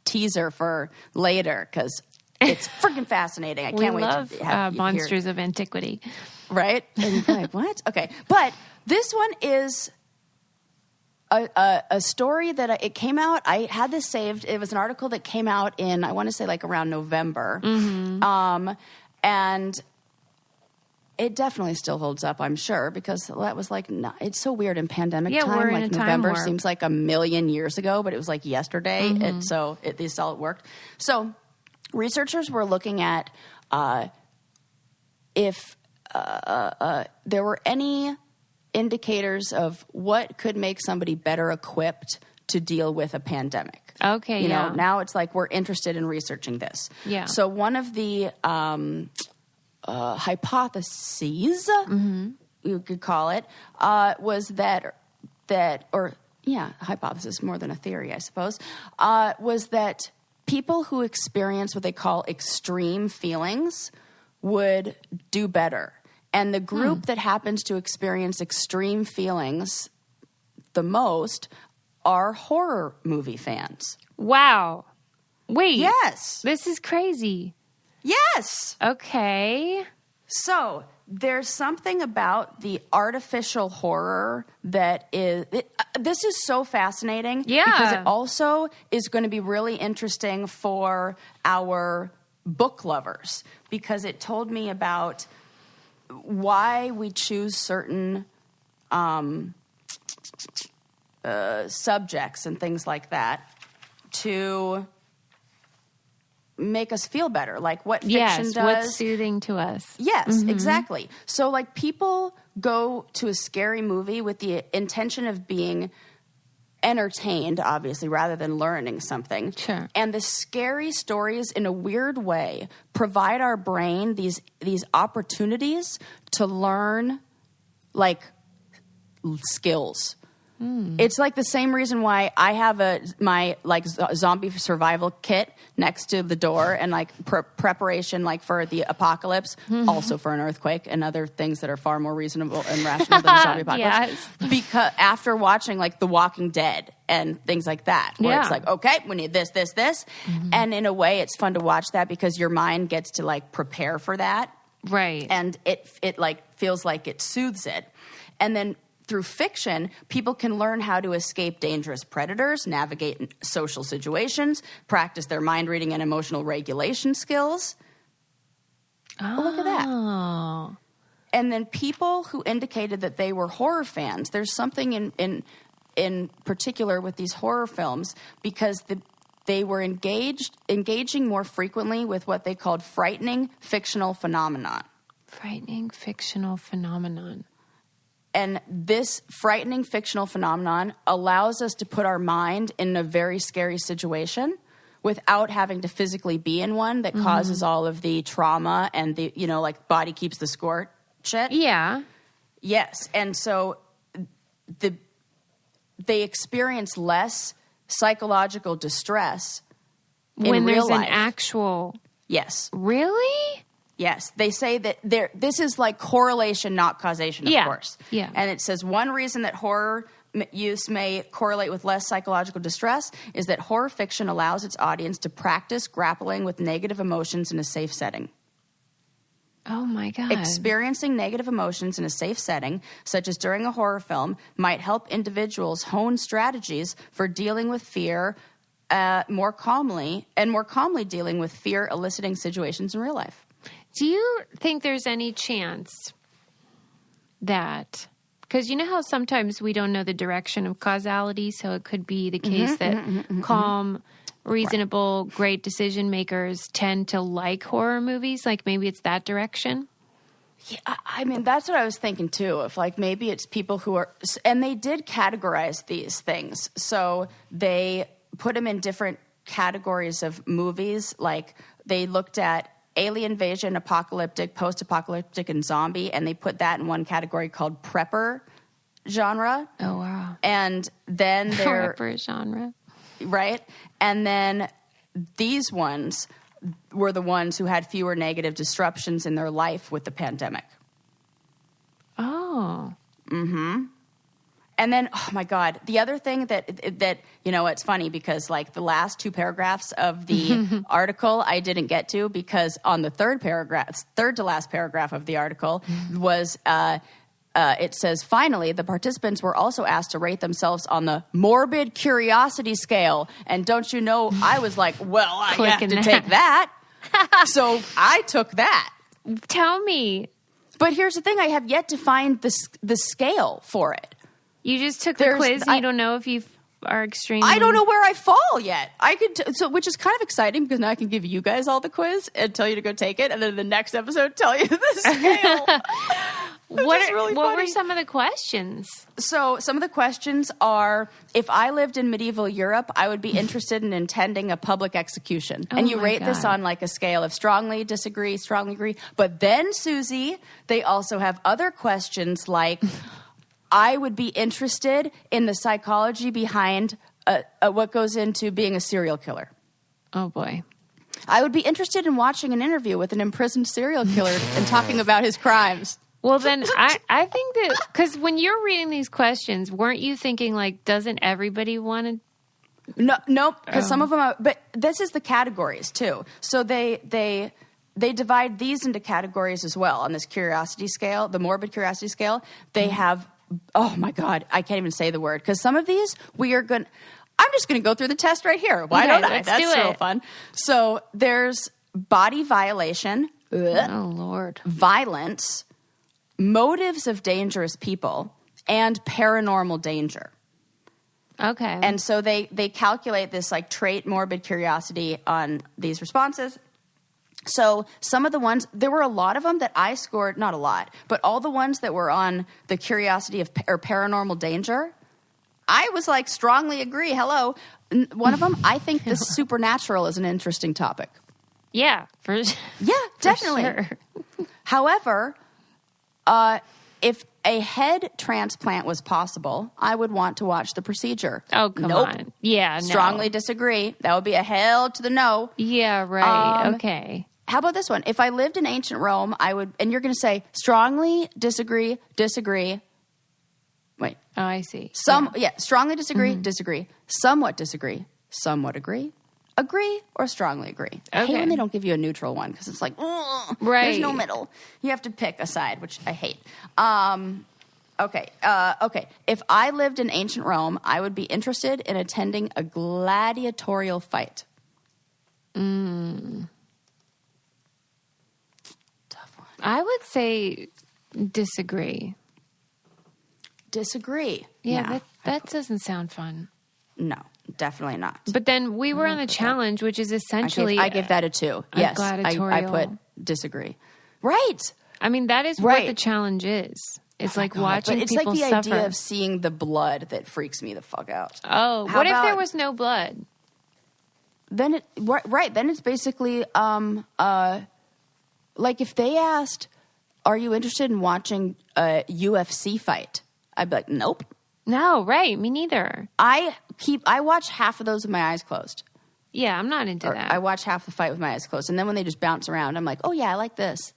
Speaker 2: teaser for later, because it's freaking fascinating. I can't wait to have
Speaker 1: monsters of antiquity.
Speaker 2: Right? And you're like, what? Okay. But this one is a story that it came out. I had this saved. It was an article that came out in, I want to say, like around November. Mm-hmm. And it definitely still holds up, I'm sure, because that was like, it's so weird in pandemic time.
Speaker 1: We're
Speaker 2: like
Speaker 1: in a
Speaker 2: November
Speaker 1: time
Speaker 2: seems like a million years ago, but it was like yesterday. Mm-hmm. And so they saw it worked. So researchers were looking at if there were any indicators of what could make somebody better equipped to deal with a pandemic.
Speaker 1: Okay,
Speaker 2: you know, now it's like we're interested in researching this.
Speaker 1: Yeah.
Speaker 2: So one of the hypotheses, you could call it, was that hypothesis more than a theory, I suppose, was that people who experience what they call extreme feelings would do better. And the group that happens to experience extreme feelings the most are horror movie fans.
Speaker 1: Wow. Wait.
Speaker 2: Yes.
Speaker 1: This is crazy.
Speaker 2: Yes.
Speaker 1: Okay.
Speaker 2: So there's something about the artificial horror that is... this is so fascinating.
Speaker 1: Yeah.
Speaker 2: Because it also is going to be really interesting for our book lovers, because it told me about why we choose certain subjects and things like that to make us feel better, like what fiction does.
Speaker 1: What's soothing to us.
Speaker 2: Yes, exactly. So like people go to a scary movie with the intention of being entertained, obviously, rather than learning something.
Speaker 1: Sure.
Speaker 2: And the scary stories, in a weird way, provide our brain these opportunities to learn, like, skills. It's like the same reason why I have my zombie survival kit next to the door, and like preparation like for the apocalypse, also for an earthquake and other things that are far more reasonable and rational than the zombie apocalypse.
Speaker 1: Yes.
Speaker 2: Because after watching like The Walking Dead and things like that, where it's like, okay, we need this, and in a way, it's fun to watch that because your mind gets to like prepare for that,
Speaker 1: right?
Speaker 2: And it like feels like it soothes it, and then. Through fiction, people can learn how to escape dangerous predators, navigate social situations, practice their mind reading and emotional regulation skills. Oh, look at that. And then people who indicated that they were horror fans, there's something in particular with these horror films, because they were engaging more frequently with what they called frightening fictional phenomenon.
Speaker 1: Frightening fictional phenomenon.
Speaker 2: And this frightening fictional phenomenon allows us to put our mind in a very scary situation without having to physically be in one that causes all of the trauma and the, like body keeps the score shit.
Speaker 1: Yeah.
Speaker 2: Yes. And so they experience less psychological distress in real life.
Speaker 1: When there's an actual...
Speaker 2: Yes.
Speaker 1: Really?
Speaker 2: Yes, they say that this is like correlation, not causation, of course.
Speaker 1: Yeah.
Speaker 2: And it says one reason that horror use may correlate with less psychological distress is that horror fiction allows its audience to practice grappling with negative emotions in a safe setting.
Speaker 1: Oh, my God.
Speaker 2: Experiencing negative emotions in a safe setting, such as during a horror film, might help individuals hone strategies for dealing with fear more calmly dealing with fear eliciting situations in real life.
Speaker 1: Do you think there's any chance that, because you know how sometimes we don't know the direction of causality, so it could be the case that calm, reasonable, great decision makers tend to like horror movies? Like maybe it's that direction?
Speaker 2: Yeah, I mean, that's what I was thinking too. If like maybe it's people who are, and they did categorize these things. So they put them in different categories of movies. Like they looked at alien invasion, apocalyptic, post-apocalyptic, and zombie, and they put that in one category called prepper genre.
Speaker 1: Oh, wow.
Speaker 2: And then they're...
Speaker 1: Prepper genre.
Speaker 2: Right? And then these ones were the ones who had fewer negative disruptions in their life with the pandemic.
Speaker 1: Oh.
Speaker 2: Mm-hmm. And then, oh my God, the other thing that you know, it's funny because like the last two paragraphs of the article I didn't get to because on the third to last paragraph of the article was it says, finally, the participants were also asked to rate themselves on the morbid curiosity scale. And don't you know, I was like, well, I have to take that. So I took that.
Speaker 1: Tell me.
Speaker 2: But here's the thing. I have yet to find the scale for it.
Speaker 1: You just took the quiz and you don't know if you are extremely...
Speaker 2: I don't know where I fall yet. I could, which is kind of exciting because now I can give you guys all the quiz and tell you to go take it. And then the next episode tell you the scale.
Speaker 1: What were some of the questions?
Speaker 2: So some of the questions are, if I lived in medieval Europe, I would be interested in attending a public execution. And you rate this on like a scale of strongly disagree, strongly agree. But then, Susie, they also have other questions like... I would be interested in the psychology behind what goes into being a serial killer.
Speaker 1: Oh, boy.
Speaker 2: I would be interested in watching an interview with an imprisoned serial killer and talking about his crimes.
Speaker 1: Well, then I think that, because when you're reading these questions, weren't you thinking, like, doesn't everybody want to?
Speaker 2: Nope, because some of them are, but this is the categories, too. So they divide these into categories as well on this curiosity scale, the morbid curiosity scale. They have... Oh my God, I can't even say the word because some of these I'm just going to go through the test right here. Why don't I? That's so fun. So there's body violation.
Speaker 1: Oh Lord.
Speaker 2: Violence, motives of dangerous people, and paranormal danger.
Speaker 1: Okay.
Speaker 2: And so they calculate this like trait morbid curiosity on these responses. So some of the ones, there were a lot of them that I scored, not a lot, but all the ones that were on the curiosity of or paranormal danger, I was like, strongly agree. Hello. One of them, I think the supernatural is an interesting topic.
Speaker 1: Yeah.
Speaker 2: Yeah, definitely.
Speaker 1: Sure.
Speaker 2: However, if a head transplant was possible, I would want to watch the procedure.
Speaker 1: Oh, come on. Yeah, no.
Speaker 2: Strongly disagree. That would be a hell to the no.
Speaker 1: Yeah, right. Okay.
Speaker 2: How about this one? If I lived in ancient Rome, I would, and you're going to say strongly disagree. Wait.
Speaker 1: Oh, I see.
Speaker 2: Strongly disagree, disagree, somewhat agree, or strongly agree. I hate when they don't give you a neutral one because it's like, right. There's no middle. You have to pick a side, which I hate. Okay. If I lived in ancient Rome, I would be interested in attending a gladiatorial fight.
Speaker 1: I would say disagree.
Speaker 2: Disagree.
Speaker 1: Yeah, that doesn't sound fun.
Speaker 2: No, definitely not.
Speaker 1: But then we were on the challenge, which is essentially...
Speaker 2: I give that a 2. Yes, I put disagree. Right.
Speaker 1: I mean, that is what the challenge is. It's like watching people suffer. It's like the idea
Speaker 2: of seeing the blood that freaks me the fuck out.
Speaker 1: Oh, what if there was no blood?
Speaker 2: Then then it's basically... like if they asked, are you interested in watching a UFC fight? I'd be like, nope.
Speaker 1: No, right. Me neither.
Speaker 2: I watch half of those with my eyes closed.
Speaker 1: Yeah, I'm not into that.
Speaker 2: I watch half the fight with my eyes closed. And then when they just bounce around, I'm like, oh yeah, I like this.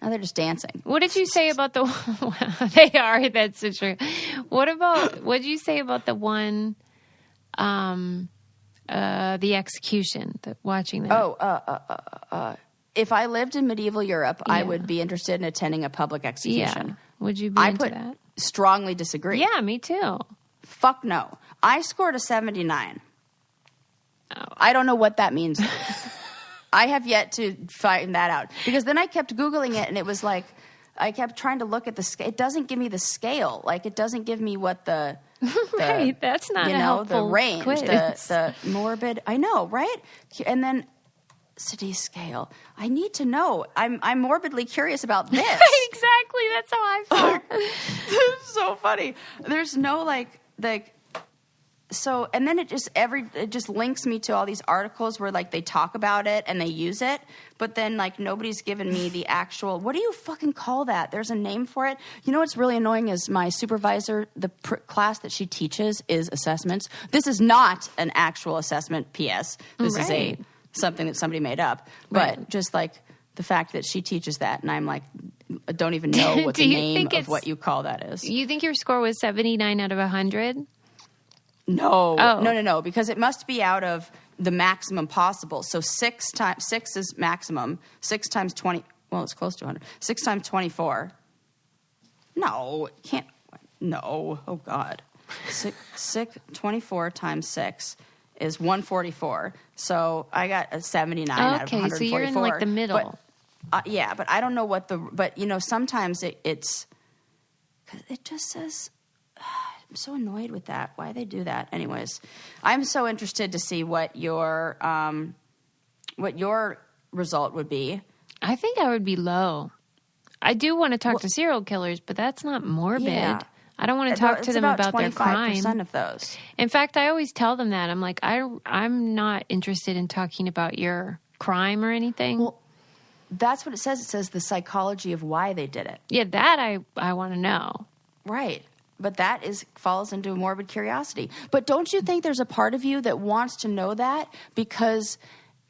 Speaker 2: Now they're just dancing.
Speaker 1: What did you say about the... They are, that's so true. What did you say about the one, the execution, watching that?
Speaker 2: If I lived in medieval Europe, I would be interested in attending a public execution.
Speaker 1: Yeah. Would you be into that?
Speaker 2: Strongly disagree.
Speaker 1: Yeah, me too.
Speaker 2: Fuck no. I scored a 79. Oh. I don't know what that means. I have yet to find that out. Because then I kept Googling it, and it was like, I kept trying to look at the scale. It doesn't give me the scale. Like, it doesn't give me what the
Speaker 1: right, that's not a helpful
Speaker 2: the range,
Speaker 1: quiz.
Speaker 2: the morbid. I know, right? And then... City scale. I need to know. I'm morbidly curious about this.
Speaker 1: Exactly. That's how I feel.
Speaker 2: It's so funny. There's no like so, and then it just links me to all these articles where like they talk about it and they use it, but then like nobody's given me the actual, what do you fucking call that? There's a name for it. You know what's really annoying is my supervisor, the class that she teaches is assessments. This is not an actual assessment, P.S. This is something that somebody made up. But just like the fact that she teaches that, and I'm like, I don't even know what the name of what you call that is.
Speaker 1: You think your score was 79 out of 100?
Speaker 2: No. Oh. No, because it must be out of the maximum possible. So 6 is maximum. 6 times 20, well, it's close to 100. 6 times 24. No, it can't. No. Oh, God. 24 times 6 is 144. So I got a 79 out of 144.
Speaker 1: Okay, so you're in like the middle.
Speaker 2: But, yeah, but I don't know what but you know, sometimes it's, cause it just says, I'm so annoyed with that. Why they do that? Anyways, I'm so interested to see what your result would be.
Speaker 1: I think I would be low. I do want to talk to serial killers, but that's not morbid. Yeah. I don't want to talk to them about their crime.
Speaker 2: It's about 25% of those.
Speaker 1: In fact, I always tell them that. I'm like, I'm not interested in talking about your crime or anything.
Speaker 2: Well, that's what it says. It says the psychology of why they did it.
Speaker 1: Yeah, that I want to know.
Speaker 2: Right. But that falls into a morbid curiosity. But don't you think there's a part of you that wants to know that because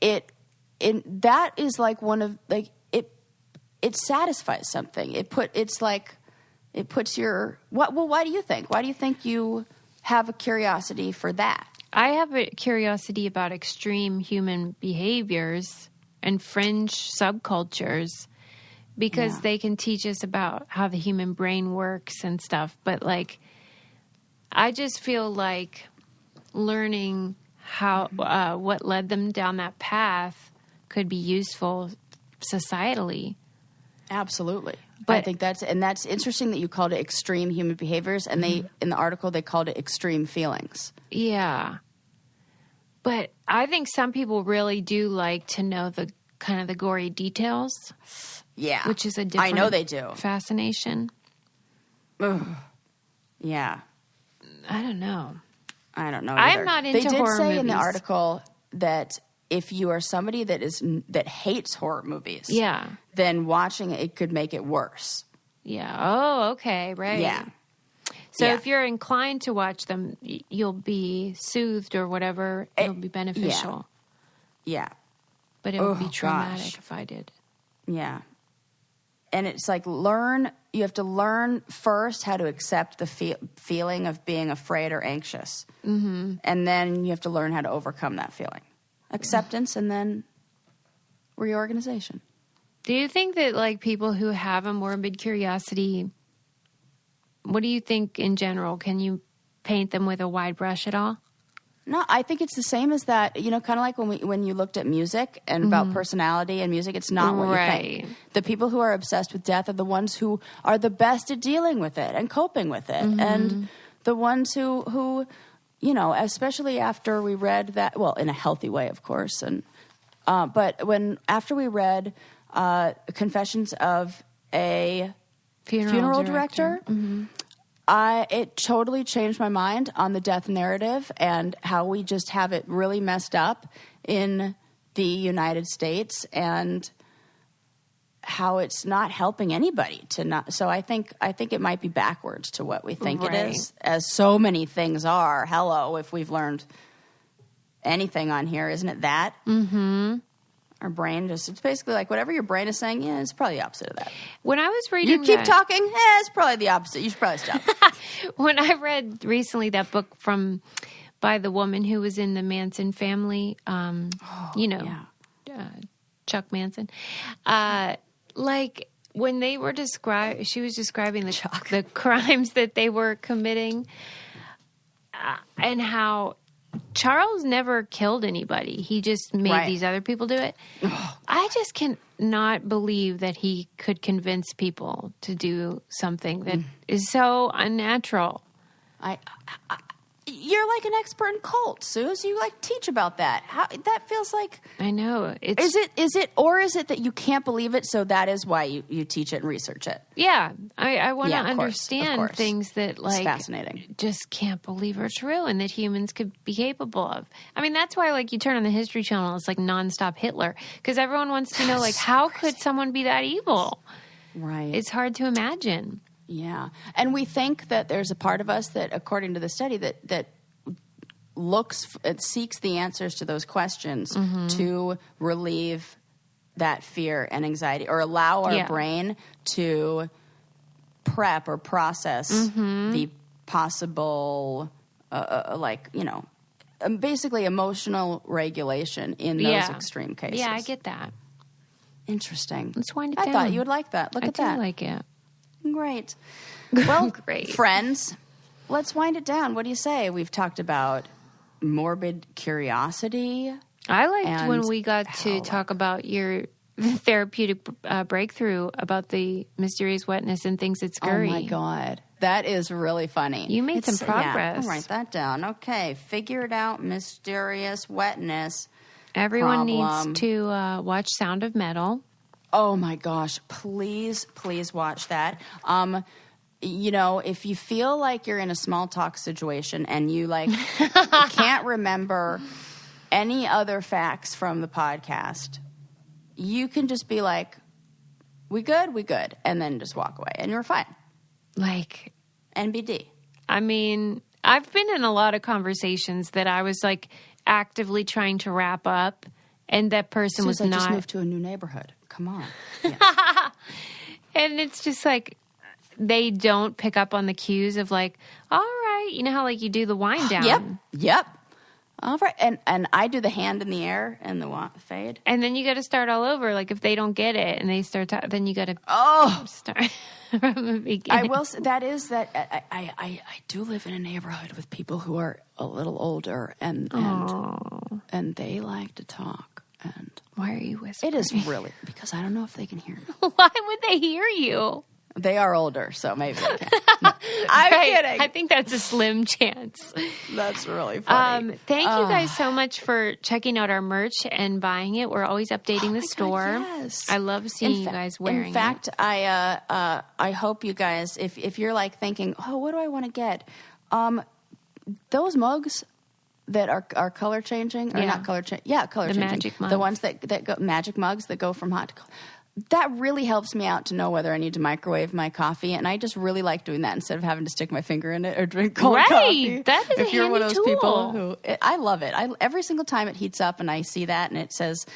Speaker 2: that is like one of like it satisfies something. It puts your what? Well, why do you think? Why do you think you have a curiosity for that?
Speaker 1: I have a curiosity about extreme human behaviors and fringe subcultures. Because they can teach us about how the human brain works and stuff. But, like, I just feel like learning how what led them down that path could be useful societally.
Speaker 2: Absolutely. But I think that's interesting that you called it extreme human behaviors. And in the article, they called it extreme feelings.
Speaker 1: Yeah. But I think some people really do like to know the kind of the gory details.
Speaker 2: Yeah.
Speaker 1: Which is a different
Speaker 2: I know they do.
Speaker 1: Fascination.
Speaker 2: Ugh. Yeah.
Speaker 1: I don't know.
Speaker 2: Either.
Speaker 1: I'm not into horror movies.
Speaker 2: They did say in the article that if you are somebody that hates horror movies, then watching it could make it worse.
Speaker 1: Yeah. Oh, okay. Right.
Speaker 2: Yeah.
Speaker 1: So if you're inclined to watch them, you'll be soothed or whatever. It'll be beneficial.
Speaker 2: Yeah.
Speaker 1: But it would be traumatic if I did.
Speaker 2: Yeah. And it's like you have to learn first how to accept the feeling of being afraid or anxious. Mm-hmm. And then you have to learn how to overcome that feeling. Acceptance and then reorganization.
Speaker 1: Do you think that like people who have a morbid curiosity, what do you think in general? Can you paint them with a wide brush at all?
Speaker 2: No, I think it's the same as that, you know, kind of like when you looked at music and about personality and music, it's not what you think. The people who are obsessed with death are the ones who are the best at dealing with it and coping with it. Mm-hmm. And the ones who, you know, especially after we read that, well, in a healthy way, of course. And but after we read Confessions of a Funeral Director. Mm-hmm. It totally changed my mind on the death narrative and how we just have it really messed up in the United States and how it's not helping anybody to not. So I think it might be backwards to what we think it is, as so many things are. Hello, if we've learned anything on here, isn't it that? Mm-hmm. Our brain it's basically like whatever your brain is saying, it's probably the opposite of that.
Speaker 1: When I was reading
Speaker 2: You keep talking, it's probably the opposite. You should probably stop.
Speaker 1: When I read recently that book by the woman who was in the Manson family, Chuck Manson, like when they were she was describing the crimes that they were committing and how Charles never killed anybody. He just made these other people do it. Oh, I just cannot believe that he could convince people to do something that is so unnatural.
Speaker 2: You're like an expert in cults, Suze. You like teach about that. How that feels like.
Speaker 1: I know.
Speaker 2: Is it that you can't believe it, so that is why you teach it and research it?
Speaker 1: Yeah, I want to
Speaker 2: Yeah, of course,
Speaker 1: understand things that like
Speaker 2: it's fascinating.
Speaker 1: Just can't believe are true and that humans could be capable of. I mean, that's why like you turn on the History Channel, it's like nonstop Hitler because everyone wants to know like
Speaker 2: so
Speaker 1: how
Speaker 2: crazy.
Speaker 1: could someone be that evil?
Speaker 2: Right.
Speaker 1: It's hard to imagine.
Speaker 2: Yeah. And we think that there's a part of us that, according to the study, that it seeks the answers to those questions to relieve that fear and anxiety or allow our brain to prep or process the possible, basically emotional regulation in those extreme cases.
Speaker 1: Yeah, I get that.
Speaker 2: Interesting.
Speaker 1: Let's wind it down.
Speaker 2: I thought you would like that. Look at that.
Speaker 1: I do like it.
Speaker 2: Great. Well,
Speaker 1: Great.
Speaker 2: Friends, let's wind it down. What do you say? We've talked about morbid curiosity.
Speaker 1: I liked when we got to talk about your therapeutic breakthrough about the mysterious wetness and things that's scurry.
Speaker 2: Oh, my God. That is really funny.
Speaker 1: You made some progress.
Speaker 2: Yeah, I'll write that down. Okay. Figure it out. Mysterious wetness.
Speaker 1: Everyone
Speaker 2: problem.
Speaker 1: needs to watch Sound of Metal.
Speaker 2: Oh, my gosh. Please watch that. If you feel like you're in a small talk situation and you can't remember any other facts from the podcast, you can just be like, we good, and then just walk away and you're fine.
Speaker 1: Like
Speaker 2: NBD.
Speaker 1: I mean, I've been in a lot of conversations that I was like actively trying to wrap up and that person was
Speaker 2: I
Speaker 1: not.
Speaker 2: just moved to a new neighborhood. Come on. Yes.
Speaker 1: And it's just like they don't pick up on the cues of like, all right, you know how like you do the wind down.
Speaker 2: Yep. All right. And I do the hand in the air and the fade.
Speaker 1: And then you got to start all over. Like if they don't get it and they start, then you got to start from the beginning.
Speaker 2: I will say I do live in a neighborhood with people who are a little older and they like to talk. And
Speaker 1: why are you whispering?
Speaker 2: It is really because I don't know if they can hear me.
Speaker 1: Why would they hear you?
Speaker 2: They are older, so maybe they can. No, I'm kidding.
Speaker 1: I think that's a slim chance.
Speaker 2: That's really funny.
Speaker 1: Thank you guys so much for checking out our merch and buying it. We're always updating the store.
Speaker 2: God, yes.
Speaker 1: I love seeing you guys wearing it.
Speaker 2: In fact, I hope you guys, if you're like thinking, oh, what do I want to get? Those mugs that are color changing, or not color changing. Yeah, color changing.
Speaker 1: Magic mugs.
Speaker 2: The ones that go, magic mugs that go from hot to cold. That really helps me out to know whether I need to microwave my coffee, and I just really like doing that instead of having to stick my finger in it or drink cold coffee.
Speaker 1: That is
Speaker 2: if
Speaker 1: a
Speaker 2: you're one of
Speaker 1: handy
Speaker 2: those
Speaker 1: tool.
Speaker 2: people who, I love it. Every single time it heats up and I see that and it says,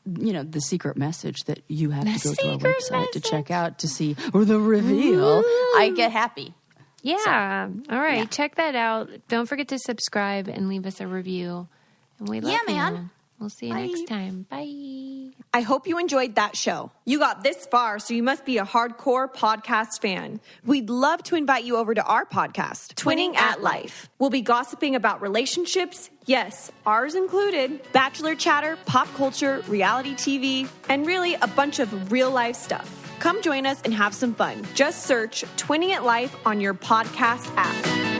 Speaker 2: the secret message that you have to go to our website to check out to see, or the reveal, I get happy.
Speaker 1: Yeah. All right. Check that out. Don't forget to subscribe and leave us a review. And we love you.
Speaker 2: Man.
Speaker 1: We'll see you next time. Bye.
Speaker 3: I hope you enjoyed that show. You got this far, so you must be a hardcore podcast fan. We'd love to invite you over to our podcast, Twinning at Life. We'll be gossiping about relationships, yes, ours included, bachelor chatter, pop culture, reality TV, and really a bunch of real life stuff. Come join us and have some fun. Just search Twinning at Life on your podcast app.